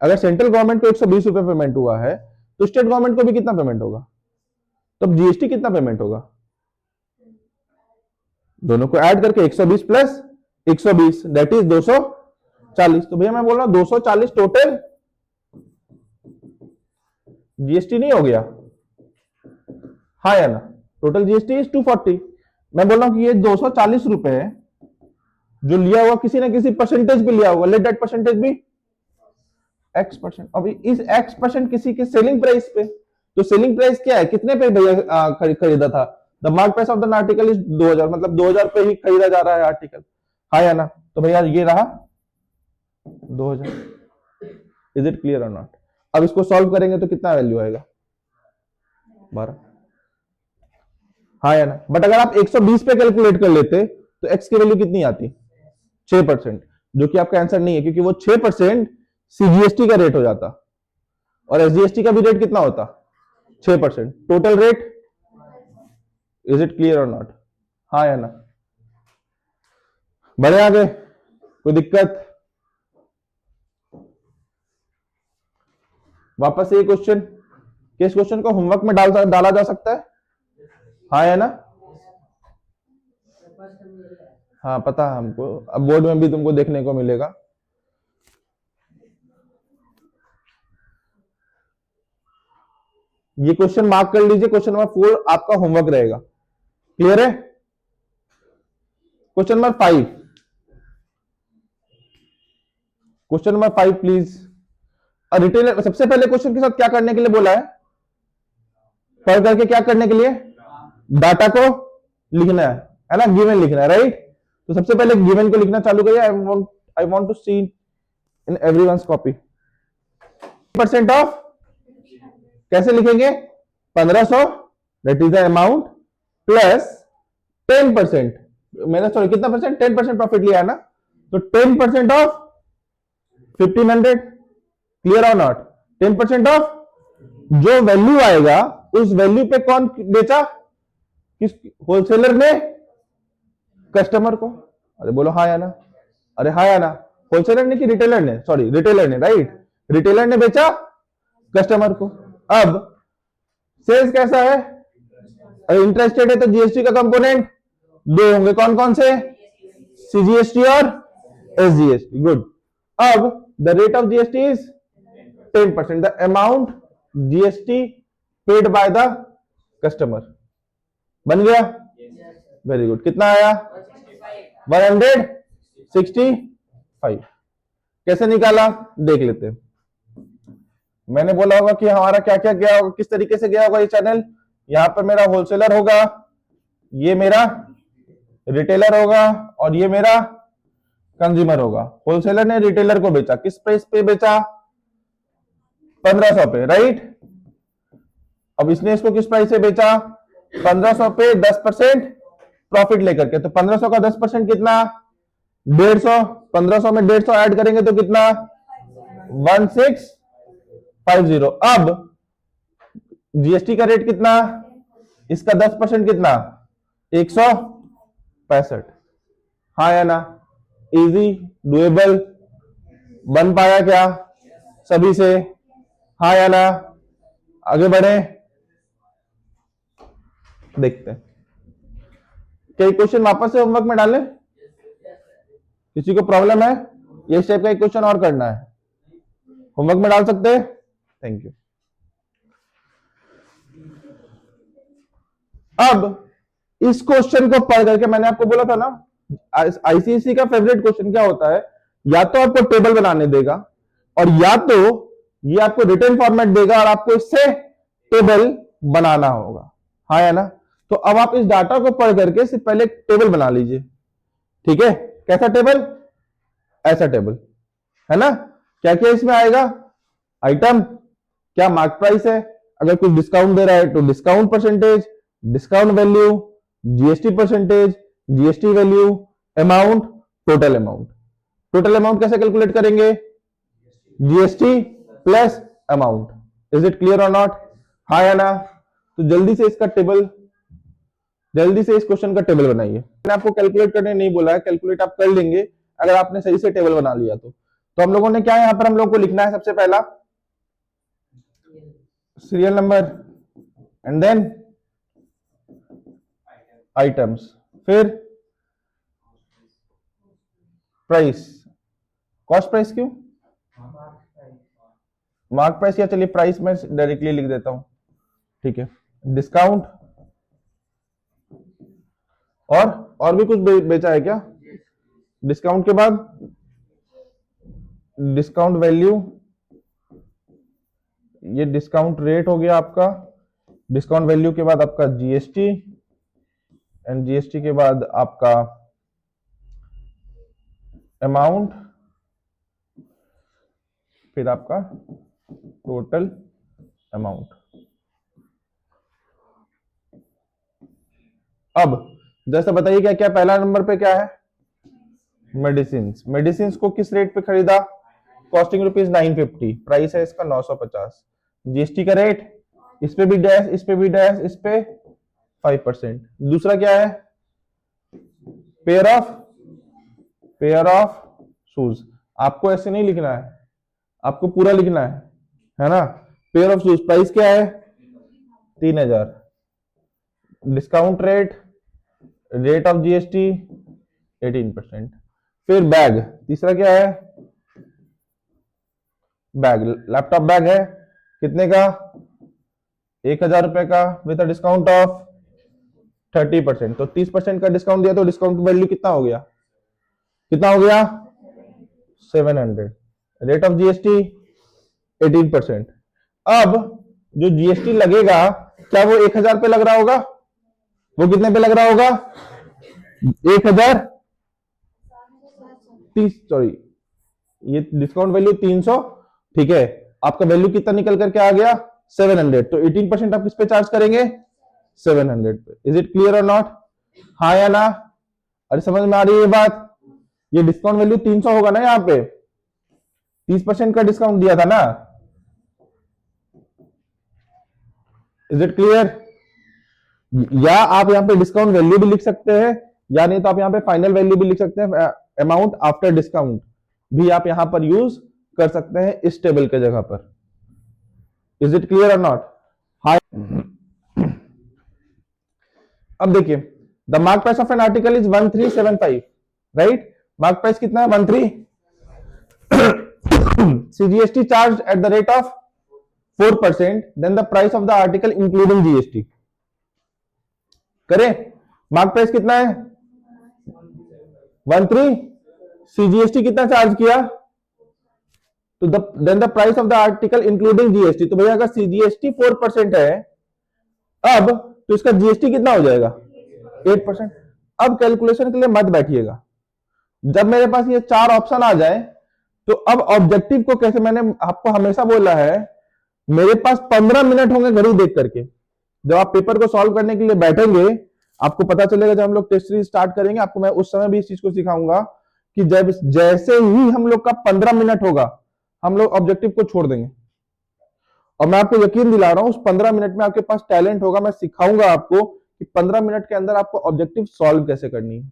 अगर सेंट्रल गवर्नमेंट को 120 रुपए पेमेंट हुआ है, तो स्टेट गवर्नमेंट को भी कितना पेमेंट होगा? तब जीएसटी कितना पेमेंट होगा? दोनों को ऐड करके 120 प्लस 120 दैट इज 240। तो भैया मैं बोल रहा हूं 240 टोटल जीएसटी नहीं हो गया, हाँ या ना? Total GST is 240। मैं बोल रहा हूं कि ये 240 रुपए जो लिया हुआ किसी ना किसी परसेंटेज पे लिया हुआ, लेट दैट परसेंटेज भी x%। अभी इस x% किसी के सेलिंग प्राइस पे, तो सेलिंग प्राइस क्या है, कितने पे भैया खरीदा था? The mark price of the article is 2000, मतलब 2000 पे ही खरीदा जा रहा है आर्टिकल, हाँ या ना? तो भैया ये रहा 2000। इज इट क्लियर और नॉट? अब इसको सॉल्व करेंगे तो कितना वैल्यू आएगा, 12, हाँ या ना? बट अगर आप 120 पे कैलकुलेट कर लेते तो x की वैल्यू कितनी आती, 6%, जो कि आपका आंसर नहीं है, क्योंकि वो 6% सीजीएसटी का रेट हो जाता, और एसजीएसटी का भी रेट कितना होता, 6% total rate. Is it clear और नॉट? हाँ या ना? बढ़े आगे, कोई दिक्कत? वापस से ये क्वेश्चन, किस क्वेश्चन को होमवर्क में डाला जा सकता है, हाँ या ना? हाँ पता है हमको, अब बोर्ड में भी तुमको देखने को मिलेगा। ये क्वेश्चन मार्क कर लीजिए, क्वेश्चन नंबर 4 आपका होमवर्क रहेगा। क्लियर है? Question number 5, question number 5 please. Retailer सबसे पहले क्वेश्चन के साथ क्या करने के लिए बोला है, पढ़ करके क्या करने के लिए, डाटा को लिखना है ना, गिवन लिखना है, राइट। तो सबसे पहले गिवन को लिखना चालू करिए। I want to see in everyone's copy. % Of कैसे लिखेंगे, 1500 that is the amount plus 10%, मैंने सॉरी कितना परसेंट, 10% प्रॉफिट लिया है ना, तो 10% ऑफ 1500। क्लियर और नॉट? 10% ऑफ जो वैल्यू आएगा उस वैल्यू पे कौन बेचा, किस होलसेलर ने, कस्टमर को। अरे बोलो हाँ या ना? अरे हाँ या ना? होलसेलर ने कि रिटेलर ने, सॉरी रिटेलर ने, राइट। रिटेलर ने बेचा कस्टमर को। अब सेल्स कैसा है, अगर इंटरेस्टेड है तो जीएसटी का कंपोनेंट दो होंगे, कौन कौन से, सीजीएसटी और एसजीएसटी, गुड। अब the rate of GST is 10%, the amount GST paid by the customer. बन गया? Very good. कितना आया, 165। कैसे निकाला देख लेते हैं। मैंने बोला होगा कि हमारा क्या क्या गया होगा, किस तरीके से गया होगा ये चैनल। यहां पर मेरा होलसेलर होगा, ये मेरा रिटेलर होगा, और ये मेरा कंज्यूमर होगा। होलसेलर ने रिटेलर को बेचा, किस प्राइस पे बेचा, 1500 पे, राइट। अब इसने इसको किस प्राइस से बेचा, 1500 पे 10% प्रॉफिट लेकर के। तो 1500 का 10% कितना, 150। 1500 में 150 ऐड करेंगे तो कितना, 1650। अब जीएसटी का रेट कितना, इसका 10% कितना, 165। हाँ या ना? इजी, डुएबल, बन पाया क्या सभी से, हाँ या ना? आगे बढ़े, देखते हैं। कई क्वेश्चन वापस से होमवर्क में डालें, किसी को प्रॉब्लम है, ये टाइप का एक क्वेश्चन और करना है, होमवर्क में डाल सकते हैं। Thank you. अब इस क्वेश्चन को पढ़ करके मैंने आपको बोला था ना, आईसीएसई का फेवरेट क्वेश्चन क्या होता है, या तो आपको टेबल बनाने देगा और या तो ये आपको रिटर्न फॉर्मेट देगा और आपको इससे टेबल बनाना होगा। हाँ या ना? तो अब आप इस डाटा को पढ़ करके सिर्फ पहले टेबल बना लीजिए। ठीक है, कैसा टेबल? ऐसा टेबल, है ना? क्या क्या इसमें आएगा? आइटम, क्या मार्क प्राइस है, अगर कुछ डिस्काउंट दे रहा है तो discount percentage, discount value, GST percentage, GST value, amount, total amount. Total amount कैसे कैलकुलेट करेंगे? GST plus amount. Is it clear और नॉट? हाँ या ना? तो जल्दी से इसका टेबल, जल्दी से इस क्वेश्चन का टेबल बनाइए। मैंने आपको कैलकुलेट करने नहीं बोला है, कैलकुलेट आप कर लेंगे अगर आपने सही से टेबल बना लिया तो हम लोगों ने क्या यहां पर हम लोग को लिखना है, सबसे पहला serial number and then items, फिर प्राइस, कॉस्ट प्राइस क्यों? मार्क प्राइस, या चलिए प्राइस में डायरेक्टली लिख देता हूं। ठीक है, डिस्काउंट, और भी कुछ बेचा है क्या? डिस्काउंट के बाद डिस्काउंट वैल्यू, ये डिस्काउंट रेट हो गया आपका। डिस्काउंट वैल्यू के बाद आपका जीएसटी एंड जीएसटी के बाद आपका अमाउंट, फिर आपका टोटल अमाउंट। अब जैसा बताइए क्या क्या पहला नंबर पे क्या है? मेडिसिन। मेडिसिन को किस रेट पे खरीदा? कॉस्टिंग रुपीज 950, प्राइस है इसका 950। जीएसटी का रेट, इस पे भी डैश, इस पे भी डैश, इस पे 5%। दूसरा क्या है? Pair of shoes. आपको ऐसे नहीं लिखना है, आपको पूरा लिखना है ना? पेयर ऑफ शूज, प्राइस क्या है? 3000। Discount rate, rate of GST 18%। फिर बैग, तीसरा क्या है? बैग, लैपटॉप बैग है, कितने का? 1000 रुपए का विद डिस्काउंट ऑफ 30%। तो 30% का डिस्काउंट दिया तो डिस्काउंट वैल्यू कितना हो गया? कितना हो गया? 700। Rate of GST 18%। अब जो जीएसटी लगेगा, क्या वो 1000 पे लग रहा होगा? वो कितने पे लग रहा होगा? 1030, सॉरी, ये डिस्काउंट वैल्यू 300। ठीक है, आपका वैल्यू कितना निकल करके आ गया? 700। तो 18% आप किस पे चार्ज करेंगे? 700 पे। इज इट क्लियर और नॉट? हाँ या ना? अरे समझ में आ रही है ये बात? ये डिस्काउंट वैल्यू 300 होगा ना, यहाँ पे 30% का डिस्काउंट दिया था ना। Is it clear? या आप यहाँ पे डिस्काउंट वैल्यू भी लिख सकते हैं, या नहीं तो आप यहाँ पे फाइनल वैल्यू भी लिख सकते हैं, अमाउंट आफ्टर डिस्काउंट भी आप यहाँ पर यूज कर सकते हैं इस टेबल के जगह पर। इज इट क्लियर और नॉट? हाई। अब देखिए, the mark price of an article is 1375, right? Mark price कितना है? 13। CGST charge at the rate of 4%, then the price of the article including GST. करें, मार्क प्राइस कितना है? 13। CGST कितना charge किया? तो then the price of the article including GST. तो भैया अगर सीजीएसटी 4% है, अब तो इसका जीएसटी कितना हो जाएगा? 8%। अब कैलकुलेशन के लिए मत बैठिएगा, जब मेरे पास ये 4 ऑप्शन आ जाए तो अब ऑब्जेक्टिव को कैसे, मैंने आपको हमेशा बोला है मेरे पास 15 मिनट होंगे घड़ी देख करके। जब आप पेपर को सॉल्व करने के लिए बैठेंगे, आपको पता चलेगा, जब हम लोग टेस्ट सीरीज स्टार्ट करेंगे, आपको मैं उस समय भी इस चीज को सिखाऊंगा कि जब जैसे ही हम लोग का 15 मिनट होगा, हम लोग ऑब्जेक्टिव को छोड़ देंगे। और मैं आपको यकीन दिला रहा हूं, उस 15 मिनट में आपके पास टैलेंट होगा। मैं सिखाऊंगा आपको कि 15 मिनट के अंदर आपको ऑब्जेक्टिव सॉल्व कैसे करनी है।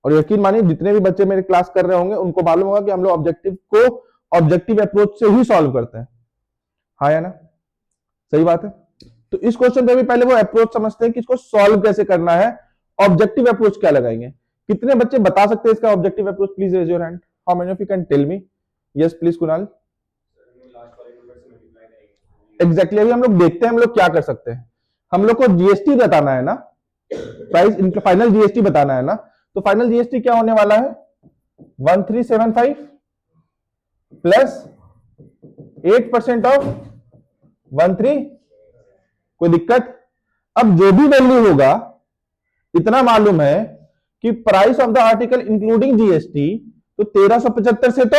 और यकीन मानिए, जितने भी बच्चे मेरे क्लास कर रहे होंगे उनको मालूम होगा कि हम लोग ऑब्जेक्टिव को ऑब्जेक्टिव अप्रोच से ही सॉल्व करते हैं। हाँ या ना? सही बात है। तो इस क्वेश्चन पे भी पहले वो अप्रोच समझते हैं कि इसको सॉल्व कैसे करना है, ऑब्जेक्टिव अप्रोच क्या लगाएंगे। कितने बच्चे बता सकते हैं इसका objective approach? Please raise your hand. How many of you can tell me? Yes please Kunal. Exactly, अभी हम लोग देखते हैं हम लोग क्या कर सकते हैं। हम लोग को जीएसटी बताना है ना, प्राइस फाइनल जीएसटी बताना है ना, तो फाइनल जीएसटी क्या होने वाला है 1375 प्लस 8% ऑफ 13। कोई दिक्कत? अब जो भी वैल्यू होगा, इतना मालूम है कि price of the article including GST तो 1375 से तो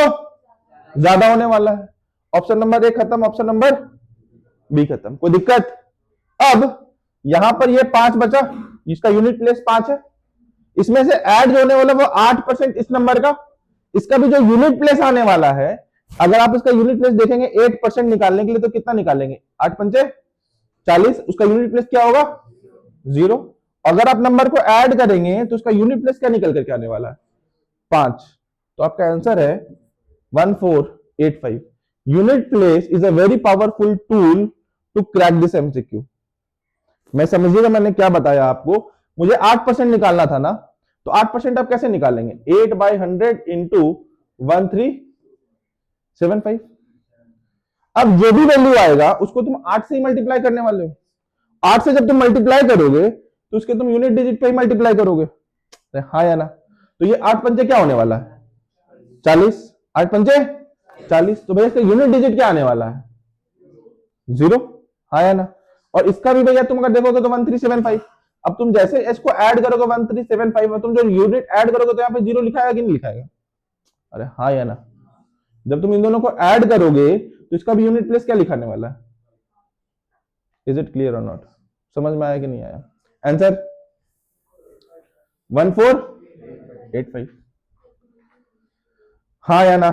ज्यादा होने वाला है। ऑप्शन नंबर ए खत्म, ऑप्शन नंबर बी खत्म। कोई दिक्कत? अब यहां पर ये 5 बचा, इसका यूनिट प्लेस 5 है, इसमें से ऐड जो होने वाला वो 8% इस नंबर का, इसका भी जो यूनिट प्लेस आने वाला है, अगर आप इसका यूनिट प्लेस देखेंगे 8% निकालने के लिए तो कितना निकालेंगे 8 पंचे 40, उसका यूनिट प्लेस क्या होगा 0। अगर आप नंबर को ऐड करेंगे तो उसका यूनिट प्लेस क्या निकल करके आने वाला है 5। तो आपका आंसर है 1485। Unit place is a very powerful tool to crack this MCQ. मैं समझिएगा मैंने क्या बताया आपको, मुझे 8% निकालना था ना, तो 8% आप कैसे निकालेंगे 8/100 इंटू 1375। अब जो भी वैल्यू आएगा उसको तुम 8 से ही मल्टीप्लाई करने वाले हो। 8 से जब तुम मल्टीप्लाई करोगे तो उसके तुम यूनिट डिजिट पे ही मल्टीप्लाई करोगे, हाँ या ना? तो ये 8 पंचे क्या होने वाला है 40, 8 पंचे 40, तो भैया इसका यूनिट डिजिट क्या आने वाला है 0, हाँ या ना? और इसका भी भैया तुम अगर देखोगे तो 1375। अब तुम जैसे इसको ऐड करोगे 1375 में, तुम जो यूनिट ऐड करोगे तो यहाँ पे 0 लिखाएगा कि नहीं लिखाएगा? अरे हाँ या ना? जब तुम इन दोनों को ऐड करोगे तो इसका भी यूनिट प्लेस क्या लिखाने वाला है? इज इट क्लियर और नॉट? समझ में आया कि नहीं आया? आंसर 1485, हाँ या ना?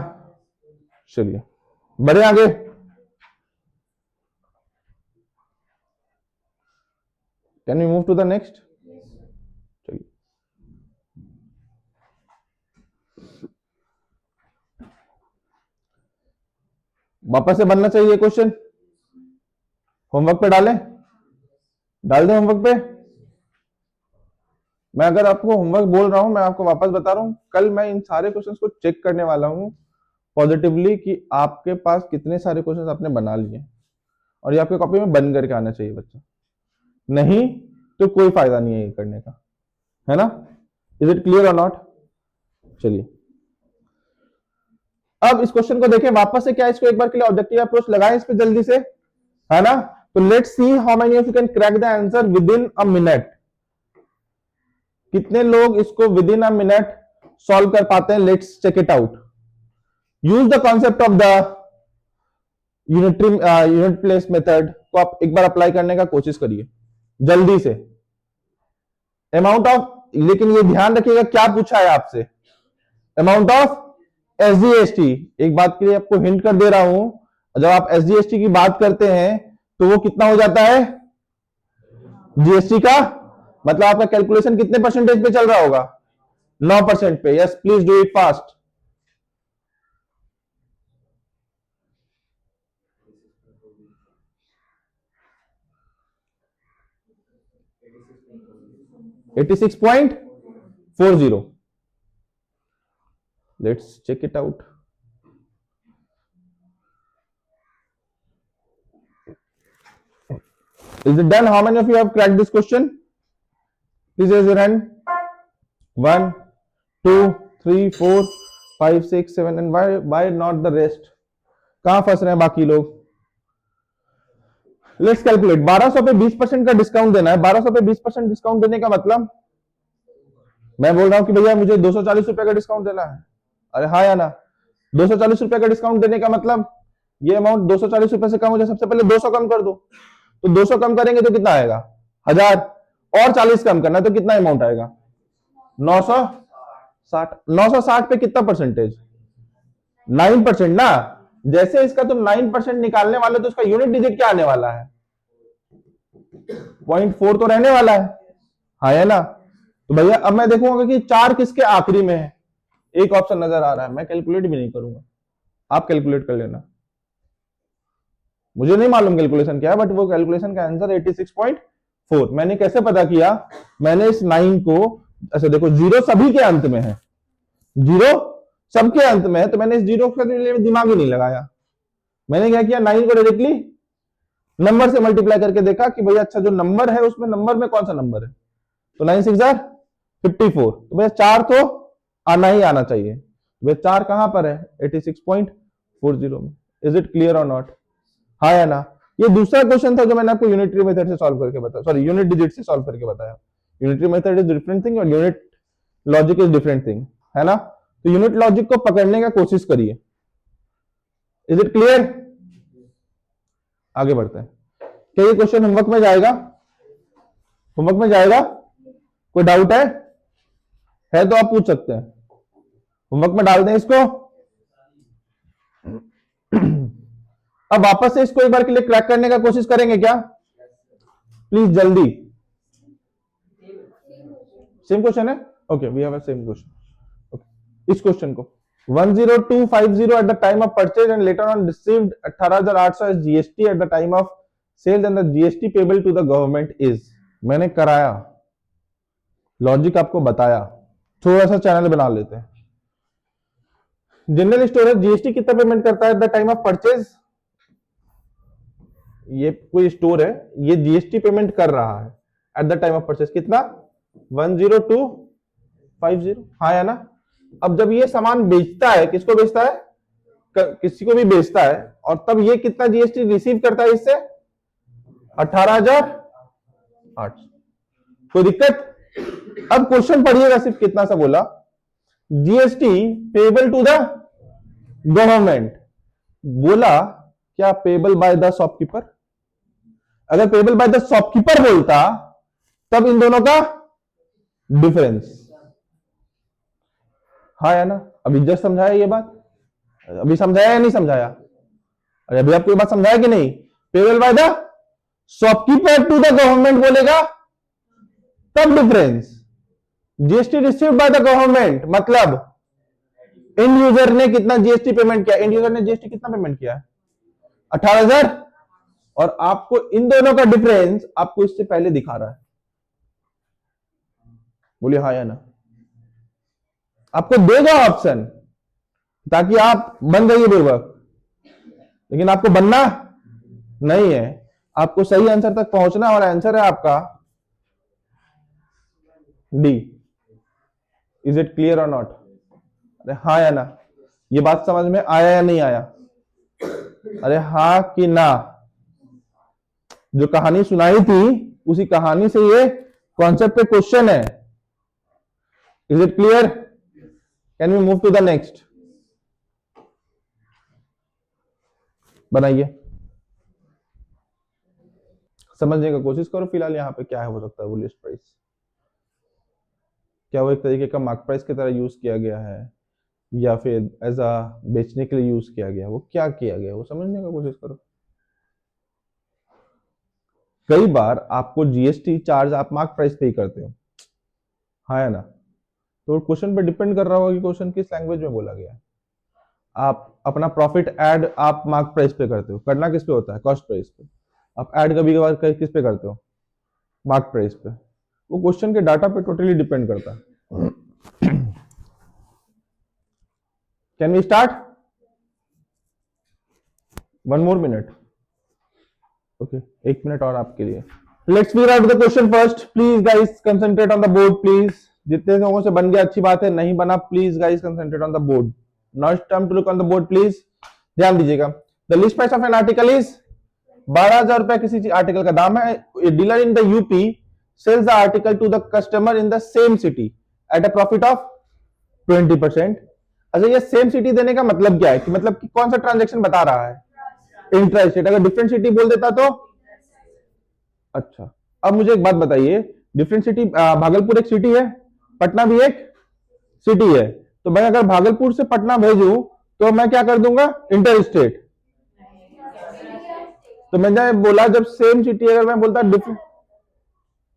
चलिए बढ़े आगे। Can we move to the next? चलिए वापस से बनना चाहिए क्वेश्चन। होमवर्क पे डालें, डाल दें होमवर्क पे। मैं अगर आपको होमवर्क बोल रहा हूं, मैं आपको वापस बता रहा हूं, कल मैं इन सारे क्वेश्चंस को चेक करने वाला हूं पॉजिटिवली कि आपके पास कितने सारे क्वेश्चंस आपने बना लिए, और ये आपके कॉपी में बन करके आना चाहिए बच्चा, नहीं तो कोई फायदा नहीं है ये करने का, है ना? इज इट क्लियर और नॉट? चलिए अब इस क्वेश्चन को देखें वापस से, क्या इसको एक बार के लिए ऑब्जेक्टिव अप्रोच लगाएं इस पे जल्दी से, है ना? तो let's see how many of you can crack the answer within a minute. कितने लोग इसको within a minute solve कर पाते हैं? Let's check it out. Use the concept of the unit place method को आप एक बार apply करने का कोशिश करिए जल्दी से। अमाउंट ऑफ, लेकिन ये ध्यान रखिएगा क्या पूछा है आपसे, अमाउंट ऑफ एसजीएसटी। एक बात के लिए आपको हिंट कर दे रहा हूं, जब आप एसजीएसटी की बात करते हैं तो वो कितना हो जाता है जीएसटी का, मतलब आपका कैलकुलेशन कितने परसेंटेज पे चल रहा होगा 9% पे। Yes please do it fast. $86.40। Let's check it out. Is it done? How many of you have cracked this question? Please raise your hand. 1, 2, 3, 4, 5, 6, 7 and why not the rest? कहां फंस रहे हैं बाकी लोग? Let's calculate. 1200 पे 20% का discount देना है। 1200 पे 20% डिस्काउंट देने का मतलब, मैं बोल रहा हूं कि भैया मुझे 240 रुपए का डिस्काउंट देना है, अरे हाँ या ना? 240 रुपए का डिस्काउंट देने का मतलब ये अमाउंट 240 रुपए से कम हो जाए, सबसे पहले 200 कम कर दो। तो 200 कम करेंगे तो कितना आएगा 1000, और 40 कम करना तो कितना अमाउंट आएगा 960। 960 पे कितना परसेंटेज 9% ना। जैसे इसका तुम 9% निकालने वाले तो उसका यूनिट डिजिट क्या आने वाला है 0.4 तो रहने वाला है, हाँ है ना? तो भैया अब मैं देखूंगा कि 4 किसके आखिरी में है। एक ऑप्शन नजर आ रहा है, मैं कैलकुलेट भी नहीं करूंगा, आप कैलकुलेट कर लेना। मुझे नहीं मालूम कैलकुलेशन क्या है, बट वो कैलकुलेशन का आंसर 86.4। मैंने कैसे पता किया? मैंने इस 9 को, अच्छा देखो 0 सभी के अंत में है, 0 सबके अंत में है, तो मैंने इस 0 का दिमाग ही नहीं लगाया। मैंने क्या किया 9 को डायरेक्टली नंबर से मल्टीप्लाई करके देखा कि भैया अच्छा जो नंबर है उसमें नंबर में कौन सा नंबर है, तो 9 6 54, तो भैया 4 तो आना ही आना चाहिए। भैया 4 कहां पर है, 86.40 में। इज इट क्लियर और नॉट? हाँ या ना? ये दूसरा क्वेश्चन था जो मैंने आपको यूनिटरी मेथड से सॉल्व करके बताया, सॉरी यूनिट डिजिट से सॉल्व करके बताया। Unitary method is different thing और unit logic is different thing, है ना? तो यूनिट लॉजिक को पकड़ने का कोशिश करिए। Is it clear? आगे बढ़ते हैं। क्या ये क्वेश्चन होमवर्क में जाएगा? होमवर्क में जाएगा? कोई डाउट है तो आप पूछ सकते हैं। होमवर्क में डाल दें इसको। अब वापस से इसको एक बार के लिए क्रैक करने का कोशिश करेंगे क्या? प्लीज जल्दी। सेम क्वेश्चन है? Okay, we have a same question. इस क्वेश्चन को 10250 at the time of purchase and later on received 18,800 as GST at the time of sales and the GST payable to the government is। मैंने कराया, logic आपको बताया, थोड़ा सा channel बना लेते हैं। जनरल स्टोर है, जीएसटी कितना पेमेंट करता है at the time of purchase? ये कोई स्टोर है, ये जीएसटी पेमेंट कर रहा है at the time of purchase कितना? 10250, हाँ या ना? अब जब ये सामान बेचता है, किसको बेचता है? किसी को भी बेचता है, और तब ये कितना जीएसटी रिसीव करता है इससे? 18,800। कोई दिक्कत? अब क्वेश्चन पढ़िएगा, सिर्फ कितना सा बोला, GST payable to the government. बोला क्या पेबल बाय द शॉपकीपर? अगर पेबल बाय द शॉपकीपर बोलता तब इन दोनों का डिफरेंस, हाँ या ना? अभी जस्ट समझाया ये बात? अभी समझाया या नहीं समझाया? अरे अभी आपको ये बात समझाया कि नहीं? Payable by the shopkeeper to the government बोलेगा तब difference. GST received by the government मतलब इंड यूजर ने कितना जीएसटी पेमेंट किया? इंड यूजर ने जीएसटी कितना पेमेंट किया? 18,000। और आपको इन दोनों का डिफरेंस आपको इससे पहले दिखा रहा है। बोलिए हाँ या ना? आपको देगा ऑप्शन ताकि आप बन जाइए बेवक, लेकिन आपको बनना नहीं है, आपको सही आंसर तक पहुंचना, और आंसर है आपका डी। इज इट क्लियर और नॉट? अरे हाँ या ना? ये बात समझ में आया या नहीं आया? अरे हाँ कि ना? जो कहानी सुनाई थी उसी कहानी से ये कॉन्सेप्ट पे क्वेश्चन है। Is it clear? Can we move to the next? बनाइए, समझने का कोशिश करो। फिलहाल यहाँ पे क्या है हो सकता है वो लिस्ट प्राइस, क्या वो एक तरीके का मार्क प्राइस की तरह यूज किया गया है या फिर एज अ बेचने के लिए यूज किया गया, वो क्या किया गया वो समझने का कोशिश करो। कई बार आपको जीएसटी चार्ज आप मार्क प्राइस पे ही करते हो, हाँ है ना? तो क्वेश्चन पे डिपेंड कर रहा होगा कि क्वेश्चन किस लैंग्वेज में बोला गया है। आप अपना प्रॉफिट ऐड आप मार्क प्राइस पे करते हो, करना किस पे होता है? कॉस्ट प्राइस पे। आप ऐड कभी कभार किस पे करते हो? मार्क प्राइस पे। वो क्वेश्चन के डाटा पे टोटली डिपेंड करता है। Can we start? 1 more minute? Okay, 1 minute और आपके लिए। Let's figure out the question first. Please guys concentrate on the board please. जितने लोगों से बन गया अच्छी बात है, नहीं बना please guys concentrate on the board. Now it's time to look on the board please. ध्यान दीजिएगा। The list price of an article is 12,000 रुपए किसी आर्टिकल का दाम है। Dealer in the UP sells the article to the customer in the same city at a profit of 20%। अच्छा, ये same city देने का मतलब क्या है? कि मतलब कि कौन सा ट्रांजेक्शन बता रहा है? Intra state. अगर डिफरेंट सिटी बोल देता तो अच्छा। अब मुझे एक बात बताइए, डिफरेंट सिटी, भागलपुर एक सिटी है, पटना भी एक सिटी है, तो मैं अगर भागलपुर से पटना भेजूं तो मैं क्या कर दूंगा? Inter state. तो मैंने बोला जब सेम सिटी, अगर मैं बोलता डिफरेंट,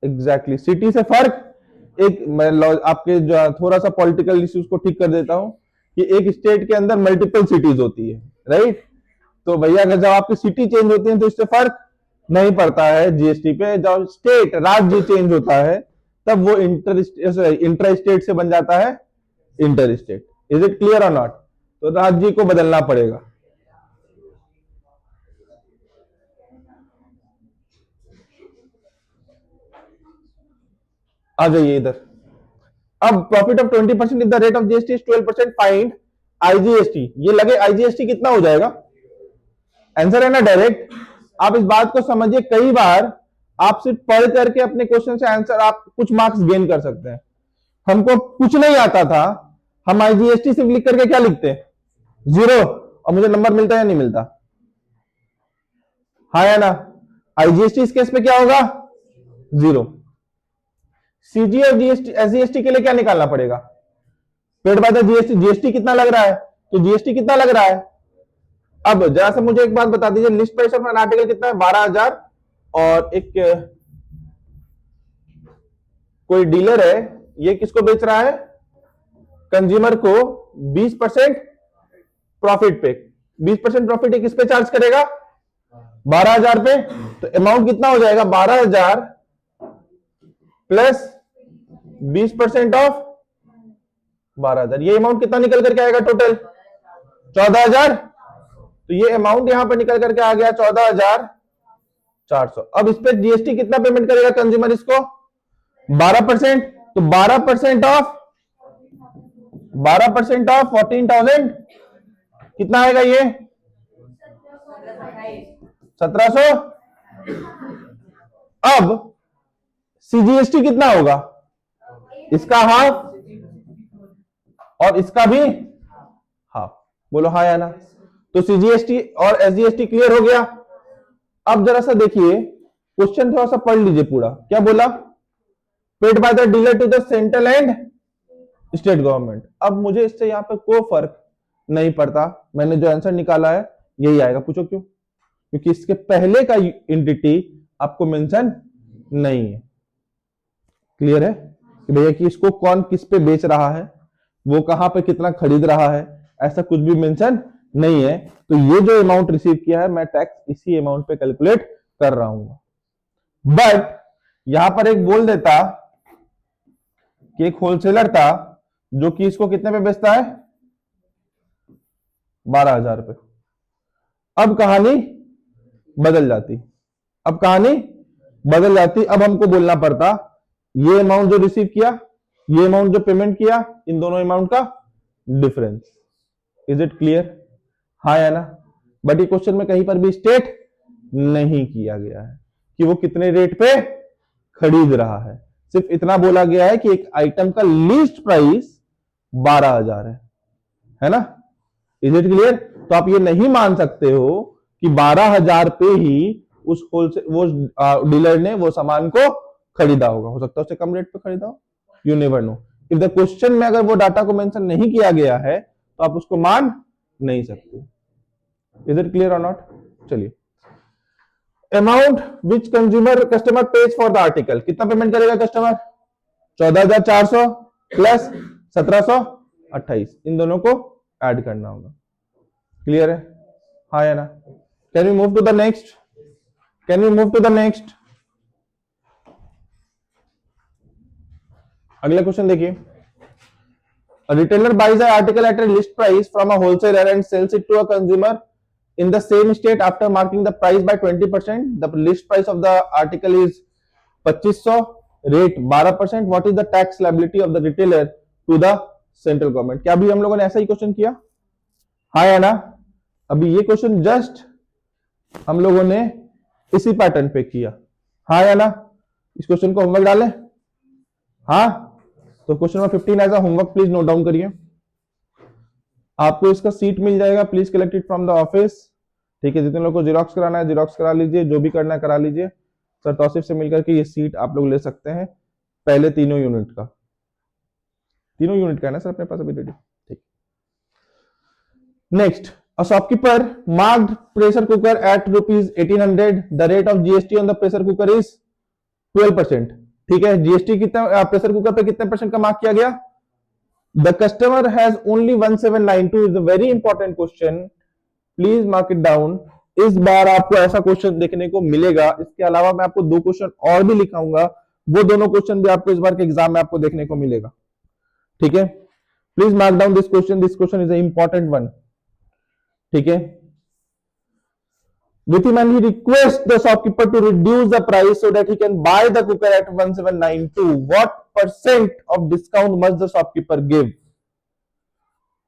एग्जैक्टली सिटी से फर्क। एक मैं आपके जो थोड़ा सा पॉलिटिकल इश्यूज को ठीक कर देता हूं कि एक स्टेट के अंदर मल्टीपल सिटीज होती है, राइट? तो भैया अगर जब आपकी सिटी चेंज होती है तो इससे फर्क नहीं पड़ता है जीएसटी पे। जब स्टेट राज्य चेंज होता है तब वो इंटर स्टेट से बन जाता है inter state. Is it clear और नॉट? तो राज्य को बदलना पड़ेगा। आ जाइए इधर। अब profit of 20% if the rate of GST is 12%, find IGST. ये लगे आईजीएसटी कितना हो जाएगा? आंसर है ना डायरेक्ट। आप इस बात को समझिए, कई बार आप सिर्फ पढ़ करके अपने क्वेश्चन से आंसर आप कुछ मार्क्स गेन कर सकते हैं। हमको कुछ नहीं आता था, हम आईजीएसटी सिर्फ लिख करके क्या लिखते हैं? 0, और मुझे नंबर मिलता है या नहीं मिलता? हाँ या ना? आईजीएसटी इस केस में क्या होगा? 0। सीजी और जीएसटी एसजीएसटी के लिए क्या निकालना पड़ेगा? Paid by the GST. GST कितना लग रहा है? तो जीएसटी कितना लग रहा है? अब जरा सा मुझे एक बात बता दीजिए, list price of an article कितना है? 12,000। और एक कोई डीलर है, ये किसको बेच रहा है? कंज्यूमर को 20% प्रॉफिट पे। 20% प्रॉफिट ये किस पे चार्ज करेगा? 12,000 पे। तो अमाउंट कितना हो जाएगा? 12,000 प्लस 20% ऑफ 12,000। ये अमाउंट कितना निकल करके आएगा टोटल? 14,000। तो ये अमाउंट यहां पर निकल करके आ गया 14,400। अब इस पे जीएसटी कितना पेमेंट करेगा कंज्यूमर? इसको 12%। तो 12% ऑफ 14,000 कितना आएगा? ये 1,700। अब सीजीएसटी कितना होगा? इसका हाफ और इसका भी हाफ। बोलो हाँ या ना? तो सीजीएसटी और एसजीएसटी क्लियर हो गया। अब जरा सा देखिए, क्वेश्चन थोड़ा सा पढ़ लीजिए पूरा। क्या बोला? Paid by the dealer to the central and state government. अब मुझे इससे यहां पर कोई फर्क नहीं पड़ता, मैंने जो आंसर निकाला है यही आएगा। पूछो क्यों? क्योंकि इसके पहले का एंटिटी आपको मेंशन नहीं है। क्लियर है कि भैया कि इसको कौन किस पे बेच रहा है, वो कहां पे कितना खरीद रहा है, ऐसा कुछ भी मेंशन नहीं है। तो ये जो अमाउंट रिसीव किया है, मैं टैक्स इसी अमाउंट पे कैलकुलेट कर रहा हूं। बट यहां पर एक बोल देता कि एक होलसेलर था जो कि इसको कितने पे बेचता है? 12,000 पे। अब कहानी बदल जाती। अब हमको बोलना पड़ता ये अमाउंट जो रिसीव किया, ये अमाउंट जो पेमेंट किया, इन दोनों अमाउंट का डिफरेंस। Is it clear? हाँ या ना? बट ये क्वेश्चन में कहीं पर भी स्टेट नहीं किया गया है कि वो कितने रेट पे खरीद रहा है। सिर्फ इतना बोला गया है कि एक आइटम का लीस्ट प्राइस 12,000 है ना? Is it clear? तो आप ये नहीं मान सकते हो कि 12,000 पे ही उस वो डीलर ने वो सामान को खरीदा होगा। हो सकता है उससे कम रेट पे खरीदा हो। You never know. If the question में अगर वो डाटा को मेंशन नहीं किया गया है तो आप उसको मान नहीं सकते। इज इट क्लियर और नॉट? चलिए, amount which customer page for the article. कितना पेमेंट करेगा कस्टमर? 14,400 प्लस 1,728। इन दोनों को ऐड करना होगा। क्लियर है? हाँ या ना? Can we move to the next? अगला क्वेश्चन देखिए। A retailer buys an article at a list price from a wholesaler and sells it to a consumer in the same state after marking the price by 20%. The list price of the article is 2,500, rate 12%. What is the tax liability of the retailer to the central government? क्या अभी हम लोगों ने ऐसा ही question किया? हाँ या ना? अभी ये क्वेश्चन जस्ट हम लोगों ने इसी पैटर्न पे किया। हाँ या ना? इस क्वेश्चन को होमवर्क डालें? हाँ, तो question number 15 as a homework please note down करिए। आपको इसका सीट मिल जाएगा, please collect it from the office. ठीक है, जितने लोगों को जीरोक्स कराना है जीरोक्स करा लीजिए, जो भी करना है करा लीजिए। सर तौसीफ से मिलकर के ये सीट आप लोग ले सकते हैं, पहले तीनों यूनिट का। तीनों यूनिट का है ना सर अपने पास अभी रेडी? ठीक। Next, a shopkeeper marked pressure cooker at rupees 1,800. The rate of GST on the pressure cooker is 12%. ठीक है, जीएसटी कितना प्रेशर कुकर पे कितने परसेंट का मार्क किया गया? The customer has only 1792 is a very important question, please mark it down. इस बार आपको ऐसा क्वेश्चन देखने को मिलेगा। इसके अलावा मैं आपको 2 क्वेश्चन और भी लिखाऊंगा, वो दोनों क्वेश्चन भी आपको इस बार के एग्जाम में आपको देखने को मिलेगा। ठीक है, please mark down this question is a important one. ठीक है, with him and he requests the shopkeeper to reduce the price so that he can buy the cooker at 1792. What percent of discount must the shopkeeper give?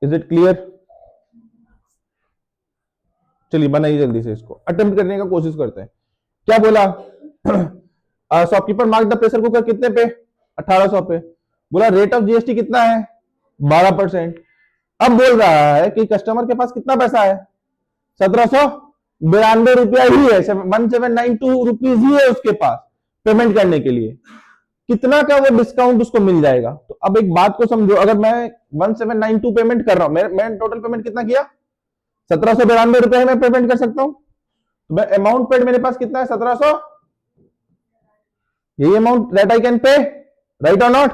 Is it clear? चलिए बनाइए जल्दी से, इसको attempt करने का कोशिश करते हैं। क्या बोला? Shopkeeper mark the pressure cooker कितने पे? 1800 पे। बोला रेट ऑफ जीएसटी कितना है? 12%। अब बोल रहा है कि कस्टमर के पास कितना पैसा है? 1792 रुपया ही है, 1792 रुपीज ही है उसके पास पेमेंट करने के लिए। कितना का वो डिस्काउंट उसको मिल जाएगा? तो अब एक बात को समझो, अगर मैं 1792 पेमेंट कर रहा हूं, मैं टोटल पेमेंट कितना किया? 1792 रुपए मैं पेमेंट कर सकता हूं। तो मैं अमाउंट पेड मेरे पास कितना है? 1700। यही amount that I can pay, right और नॉट?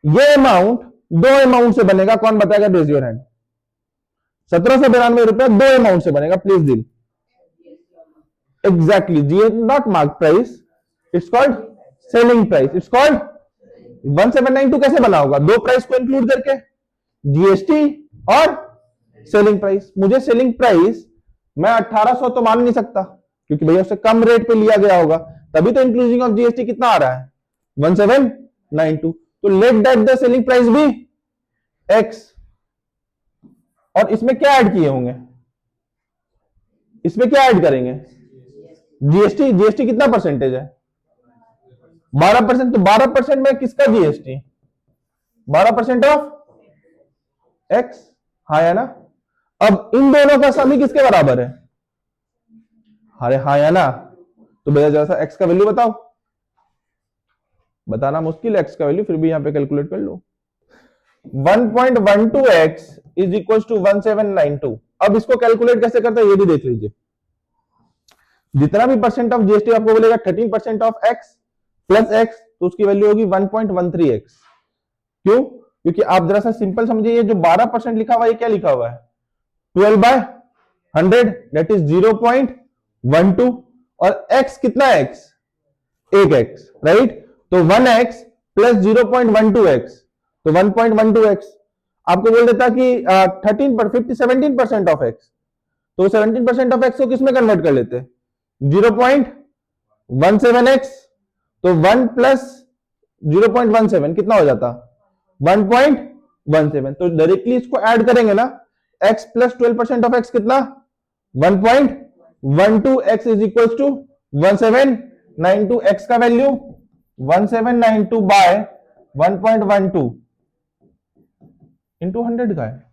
ये अमाउंट दो अमाउंट से बनेगा, कौन बताएगा? Raise your hand. 1792 रुपया दो अमाउंट से बनेगा, प्लीज दिल। एग्जैक्टली, जी not mark price, it's called selling price, it's called 1792 कैसे बना होगा? दो प्राइस को इंक्लूड करके, जीएसटी और सेलिंग प्राइस। मुझे सेलिंग प्राइस मैं 1800 तो मान नहीं सकता, क्योंकि भैया उससे कम रेट पे लिया गया होगा, तभी तो इंक्लूजिंग ऑफ जीएसटी कितना आ रहा है? 1792। तो let that the selling price भी एक्स। और इसमें क्या ऐड किए होंगे? इसमें क्या ऐड करेंगे? जीएसटी। जीएसटी कितना परसेंटेज है? 12%। तो 12% में किसका जीएसटी? 12% of x. हाँ या ना? अब इन दोनों का सम ही किसके बराबर है? अरे हाँ या ना? तो भैया जरा सा एक्स का वैल्यू बताओ। बताना मुश्किल है एक्स का वैल्यू, फिर भी यहां पे कैलकुलेट कर लो। 1.12x is equal to 1792। अब इसको कैलकुलेट कैसे करते हैं ये भी देख लीजिए। जितना भी परसेंट ऑफ जीएसटी आपको बोलेगा 13% ऑफ एक्स प्लस एक्स, तो उसकी वैल्यू होगी 1.13x। क्यों? क्योंकि आप जरा सा सिंपल समझिए, ये जो 12% लिखा हुआ है, ये क्या लिखा हुआ है? 12/100, दैट इज 0.12। और x कितना है? x 1x, right? तो 1x प्लस 0.12x, तो 1.12x। आपको बोल देता कि 17% ऑफ x, तो 17% ऑफ x को किसमें कन्वर्ट कर लेते? 0.17x। तो 1 प्लस 0.17 कितना हो जाता? 1.17। तो डायरेक्टली इसको ऐड करेंगे ना, x प्लस 12% ऑफ x कितना? 1.12। x is equal to 1792। x का वैल्यू 1792 बाय 1.12 इंटू 100 का है।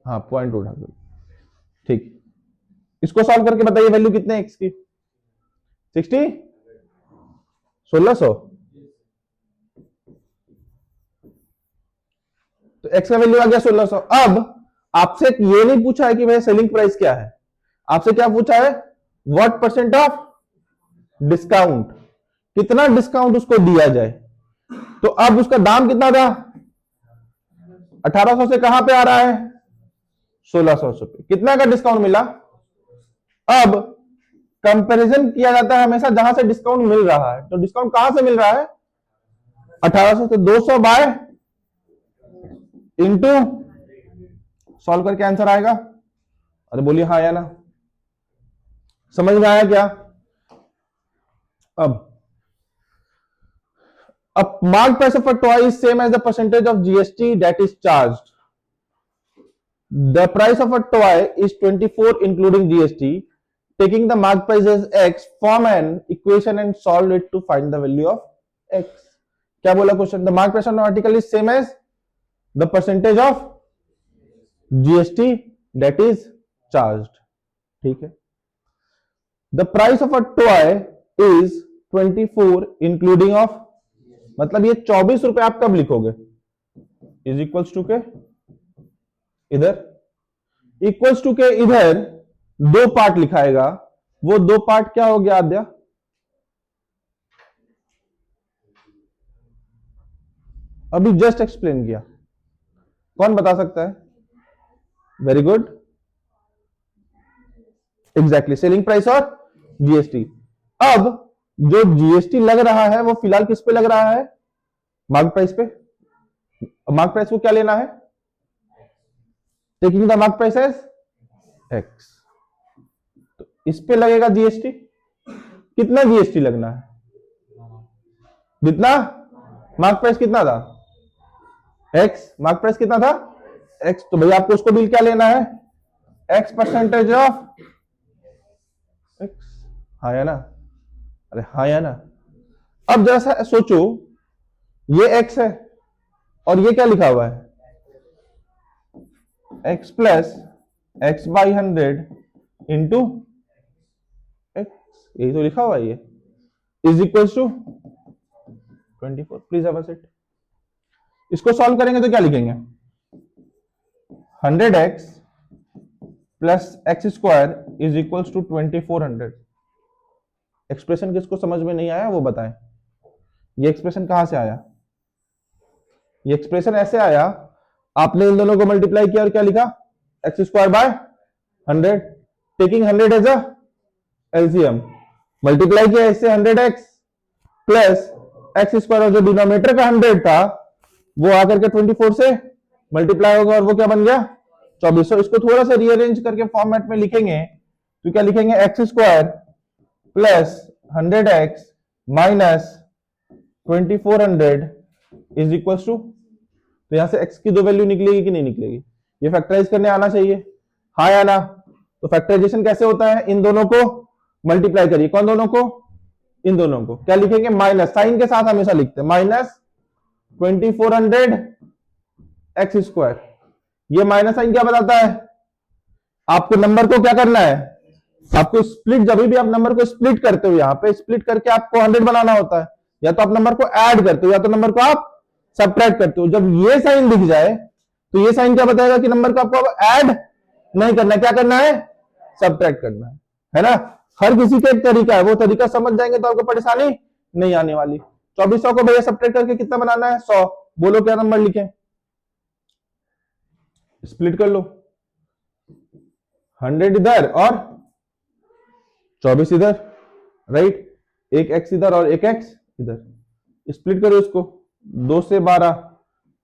हाँ, पॉइंट उठा दो, ठीक। इसको सॉल्व करके बताइए वैल्यू कितने है x की? 60, 1600। तो x का वैल्यू आ गया 1600। अब आपसे ये नहीं पूछा है कि भाई सेलिंग प्राइस क्या है, आपसे क्या पूछा है? व्हाट परसेंट ऑफ डिस्काउंट, कितना डिस्काउंट उसको दिया जाए। तो अब उसका दाम कितना था? 1800 से कहां पे आ रहा है? 1600 पे। कितना का डिस्काउंट मिला? अब कंपैरिजन किया जाता है हमेशा जहां से डिस्काउंट मिल रहा है। तो डिस्काउंट कहां से मिल रहा है? 1800 से 200 बाय इंटू, सॉल्व करके आंसर आएगा। अरे बोलिए हाँ या ना? समझ में आया क्या? अब marked price of a toy is same as the percentage of GST that is charged. The price of a toy is 24 including GST. Taking the marked price as X, form an equation and solve it to find the value of X. क्या बोला question? The marked price of an article is same as the percentage of GST that is charged. ठीक है? The price of a toy is 24 including of, मतलब ये 24 रुपए आप कब लिखोगे? इज इक्वल्स टू के इधर, इक्वल्स टू के इधर दो पार्ट लिखाएगा। वो दो पार्ट क्या हो गया आद्या? अभी जस्ट एक्सप्लेन किया, कौन बता सकता है? Very good, exactly, selling price और जीएसटी। अब जो जीएसटी लग रहा है वो फिलहाल किस पे लग रहा है? मार्क प्राइस पे। मार्क प्राइस को क्या लेना है? Taking the mark price as x. तो इस पे लगेगा जीएसटी। कितना जीएसटी लगना है? जितना मार्क प्राइस कितना था एक्स, मार्क प्राइस कितना था एक्स, तो भैया आपको उसको बिल क्या लेना है एक्स परसेंटेज ऑफ एक्स, हाँ है ना, अरे हाँ है ना। अब जरा सोचो ये एक्स है और ये क्या लिखा हुआ है x plus x by 100 into x, यही तो लिखा हुआ है ये is equal to 24। Please have a seat. इसको सॉल्व करेंगे तो क्या लिखेंगे 100x plus x square is equal to 2400। Expression किसको समझ में नहीं आया वो बताएं, ये एक्सप्रेशन कहां से आया, ये एक्सप्रेशन ऐसे आया, आपने इन दोनों को मल्टीप्लाई किया और क्या लिखा x square by 100, taking 100 as a LCM, multiply किया इससे 100x प्लस एक्स स्क्वायर और जो डिनोमिनेटर का 100 था वो आकर के 24 से मल्टीप्लाई होगा और वो क्या बन गया 24। इसको थोड़ा सा रीअरेंज करके फॉर्मेट में लिखेंगे तो क्या लिखेंगे x square plus 100x minus 2400 is equal to, तो यहां से x की दो वैल्यू निकलेगी कि नहीं निकलेगी, ये फैक्टराइज करने आना चाहिए, हाँ या ना। तो फैक्टराइजेशन कैसे होता है, इन दोनों को मल्टीप्लाई करिए, कौन दोनों को, इन दोनों को, क्या लिखेंगे माइनस साइन के साथ हमेशा लिखते हैं, माइनस 2400 एक्स स्क्वायर, ये माइनस साइन क्या बताता है, आपको नंबर को क्या करना है, आपको स्प्लिट, जब भी आप नंबर को स्प्लिट करते हो यहां पे स्प्लिट करके आपको 100 बनाना होता है, या तो आप नंबर को ऐड करते हो या तो नंबर को आप सब्ट्रैक्ट करते हो। जब ये साइन दिख जाए तो ये साइन क्या बताएगा कि नंबर को आपको ऐड नहीं करना है, क्या करना है सब्ट्रैक्ट करना है ना। हर किसी का एक तरीका है, वो तरीका समझ जाएंगे तो आपको परेशानी नहीं आने वाली। 2400 को भैया सब्ट्रैक्ट करके कितना बनाना है 100, बोलो क्या नंबर लिखें, स्प्लिट कर लो, 100 इधर और 24 इधर, राइट, एक एक्स इधर और एक एक्स इधर, स्प्लिट करो इसको 2 से 12,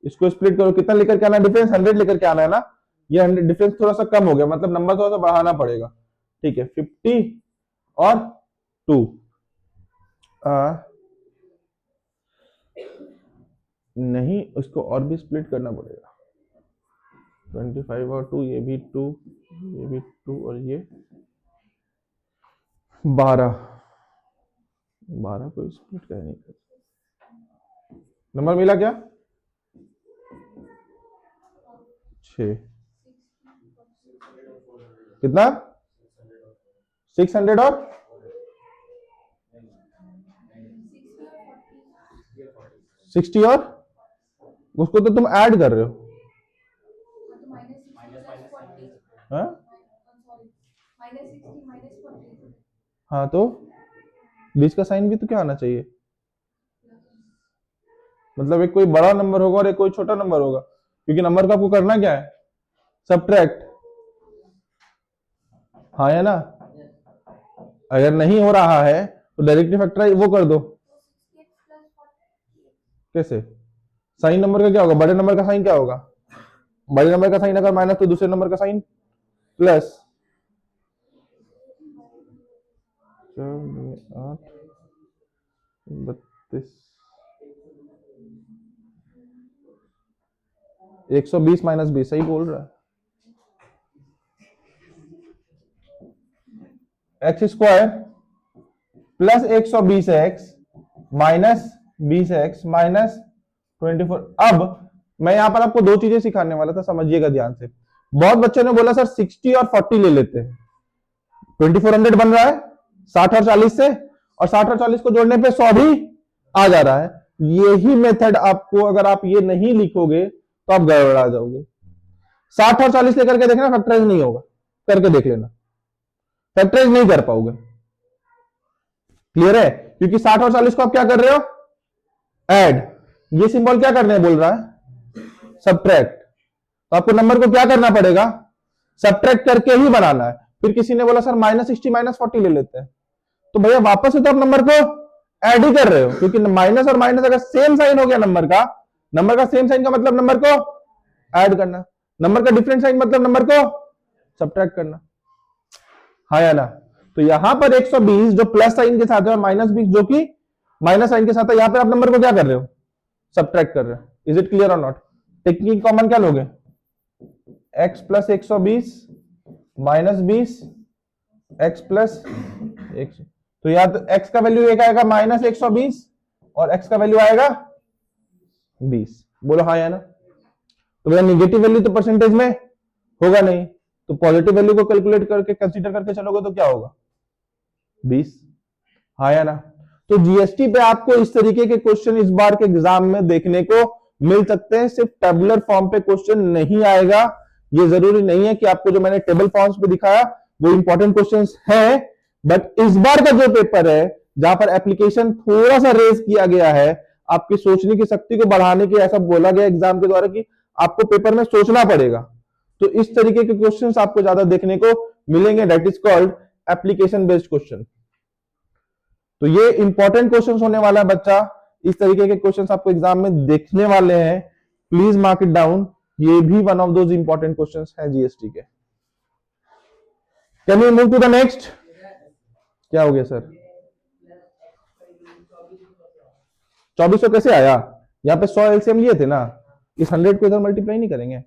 इसको स्प्लिट करो, कितना लेकर के आना है डिफरेंस 100 लेकर के आना है ना, ये 100 डिफरेंस थोड़ा सा कम हो गया, मतलब नंबर थोड़ा सा बढ़ाना पड़ेगा, ठीक है 50 और 2 नहीं, इसको और भी स्प्लिट करना पड़ेगा, 25 और 2, ये भी 2, ये भी 2 और ये 12 को स्प्लिट कर नहीं कर, नंबर मिला क्या 6, कितना 600 और 60 और उसको तो तुम ऐड कर रहे हो, हाँ हाँ, तो बीच का साइन भी तो क्या आना चाहिए, मतलब एक कोई बड़ा नंबर होगा और एक कोई छोटा नंबर होगा, क्योंकि नंबर का आपको करना क्या है सब्ट्रैक्ट, हाँ है ना। अगर नहीं हो रहा है तो डायरेक्टली फैक्टराइज वो कर दो, कैसे, साइन नंबर का क्या होगा, बड़े नंबर का साइन क्या होगा, बड़े नंबर का साइन अगर माइनस तो दूसरे नंबर का साइन प्लस, 8 32 120 माइनस 20, सही बोल रहा है, x square plus 120 x minus 20 x minus 24। अब मैं यहां पर आपको दो चीजें सिखाने वाला था, समझिएगा ध्यान से। बहुत बच्चों ने बोला सर 60 और 40 ले लेते हैं, 2400 बन रहा है 60 और 40 से, और 60 और 40 को जोड़ने पे 100 भी आ जा रहा है। यही मेथड आपको, अगर आप ये नहीं लिखोगे तो आप गड़बड़ा जाओगे। 60 और 40 लेकर के देखना, फैक्टराइज नहीं होगा, करके देख लेना, फैक्टराइज नहीं कर पाओगे, क्लियर है, क्योंकि 60 और 40 को आप क्या कर रहे हो ऐड, ये सिंबल क्या करने बोल रहा है सब्ट्रैक्ट, तो आपको नंबर को क्या करना पड़ेगा सब्ट्रैक्ट करके ही बनाना है। फिर किसी ने बोला सर -60 -40 ले लेते हैं, तो भैया वापस से तो आप नंबर को ऐड ही कर रहे हो, क्योंकि माइनस और माइनस अगर सेम साइन हो गया नंबर का सेम साइन का मतलब नंबर को ऐड करना, नंबर का डिफरेंट साइन मतलब नंबर को सब्ट्रैक्ट करना, हाँ या ना। तो यहां पर 120 जो प्लस साइन के साथ है और -20 जो कि माइनस साइन के साथ है, यहां पर आप नंबर को क्या कर रहे हो सब्ट्रैक्ट कर रहे हैं। इज इट क्लियर और नॉट? टेकिंग कॉमन क्या लोगे? x plus 120 minus 20 x plus 100, तो या तो x का वैल्यू एक आएगा माइनस 120 और x का वैल्यू आएगा 20। बोलो हाँ या ना? तो भैया निगेटिव वैल्यू तो परसेंटेज में होगा नहीं, तो पॉजिटिव वैल्यू को कैलकुलेट करके कंसीडर करके चलोगे तो क्या होगा? 20। हाँ या ना? तो जीएसटी पे आपको इस तरीके के क्वेश्चन इस बार के एग्जाम में देखने को मिल सकते हैं। सिर्फ टेबुलर फॉर्म पे क्वेश्चन नहीं आएगा, ये जरूरी नहीं है कि आपको जो मैंने टेबल फॉर्म्स पे दिखाया वो इंपॉर्टेंट क्वेश्चंस है, बट इस बार का जो पेपर है जहां पर एप्लीकेशन थोड़ा सा रेज किया गया है, आपकी सोचने की शक्ति को बढ़ाने के ऐसा बोला गया एग्जाम के द्वारा कि आपको पेपर में सोचना पड़ेगा, तो इस तरीके के क्वेश्चंस आपको ज्यादा देखने को मिलेंगे, that is called application based question. तो ये इंपॉर्टेंट क्वेश्चंस होने वाला है बच्चा, इस तरीके के क्वेश्चंस आपको एग्जाम में देखने वाले हैं, प्लीज मार्क इट डाउन, ये भी one of those important questions हैं जीएसटी के। Can we move to the next? क्या हो गया सर? 2400 कैसे आया? यहाँ पे 100 एलसीएम लिए थे ना, इस 100 को इधर मल्टीप्लाई नहीं करेंगे,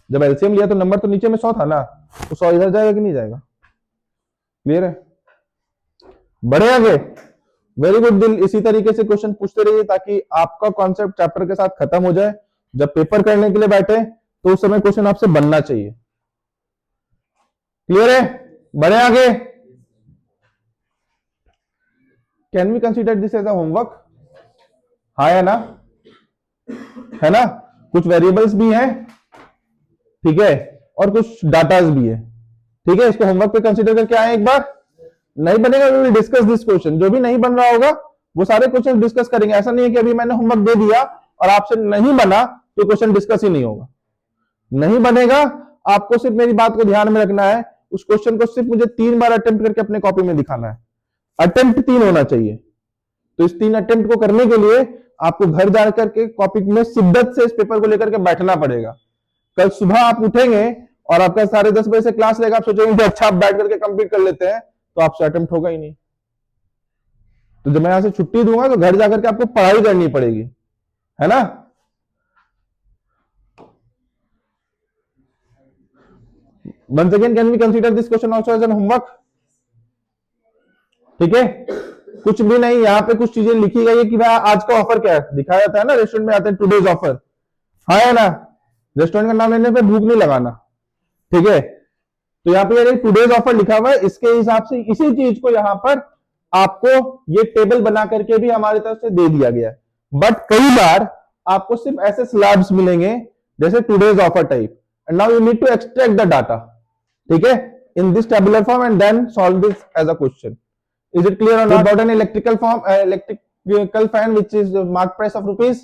जब एलसीएम लिया तो नंबर तो नीचे में 100 था ना, तो 100 इधर जाएगा कि नहीं जाएगा? क्लियर है? बढ़े आगे। वेरी गुड दिल, इसी तरीके से क्वेश्चन पूछते रहिए ताकि आपका कॉन्सेप्ट चैप्टर के साथ खत्म हो जाए, जब पेपर करने के लिए बैठे तो उस समय क्वेश्चन आपसे बनना चाहिए। क्लियर है? बढ़े आगे। Can we consider this as a homework? हाँ या ना? है ना? कुछ वेरिएबल्स भी हैं, ठीक है, और कुछ डाटाज भी है, ठीक है, इसको होमवर्क पे कंसीडर करके आए एक बार। नहीं बनेगा we will discuss this question, जो भी नहीं बन रहा होगा वो सारे क्वेश्चन डिस्कस करेंगे। ऐसा नहीं है कि अभी मैंने होमवर्क दे दिया और आपसे नहीं बना तो क्वेश्चन डिस्कस ही नहीं होगा, नहीं बनेगा। आपको सिर्फ मेरी बात को ध्यान में रखना है, उस क्वेश्चन को सिर्फ मुझे 3 बार अटेम्प्ट करके अपने कॉपी में दिखाना है, अटेम्प्ट 3 होना चाहिए। तो इस 3 अटेम्प्ट को करने के लिए आपको घर जाकर के कॉपी में शिद्दत से इस पेपर को लेकर के बैठना पड़ेगा। कल सुबह आप उठेंगे और आपका 10:30 बजे से क्लास रहेगा, आप सोचेंगे कि अच्छा आप बैठ करके कंप्लीट कर लेते हैं, तो आपसे अटेम्प्ट होगा ही नहीं। तो जब मैं यहां से छुट्टी दूंगा तो घर जाकर के आपको पढ़ाई करनी पड़ेगी, है ना? Once again, can we consider this question also as an homework? ठीक है, कुछ भी नहीं, यहाँ पे कुछ चीजें लिखी गई है कि भाई आज का ऑफर क्या है, दिखाया जाता है ना रेस्टोरेंट में आते हैं टुडेज ऑफर, हाँ है ना? रेस्टोरेंट का नाम लेने पे भूख नहीं लगाना, ठीक है? तो यहाँ पे टुडेज ऑफर लिखा हुआ है, इसके हिसाब से इसी चीज को यहाँ पर आपको ये टेबल बना करके भी हमारी तरफ से दे दिया गया है, बट कई बार आपको सिर्फ ऐसे स्लैब्स मिलेंगे जैसे today's offer type, and now you need to extract the data, ठीक है, in this tabular form and then solve this as a question. Is it clear और not? About an electrical fan which is mark price of rupees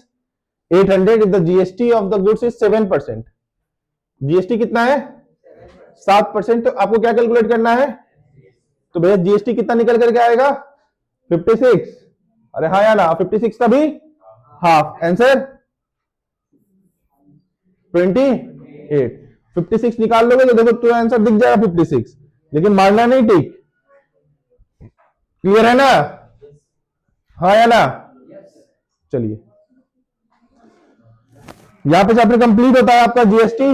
800 if the GST of the goods is 7%, GST कितना है? 7%। तो आपको क्या calculate करना है? तो भैया जीएसटी कितना निकल करके आएगा? 56। अरे हाँ या ना? 56 का भी हाफ, आंसर 28। 56 निकाल लोगे तो देखो तो आंसर दिख जाएगा 56, लेकिन मारना नहीं, ठीक? क्लियर है ना? हाँ या ना? चलिए, यहां पे चैप्टर कंप्लीट होता है आपका जीएसटी।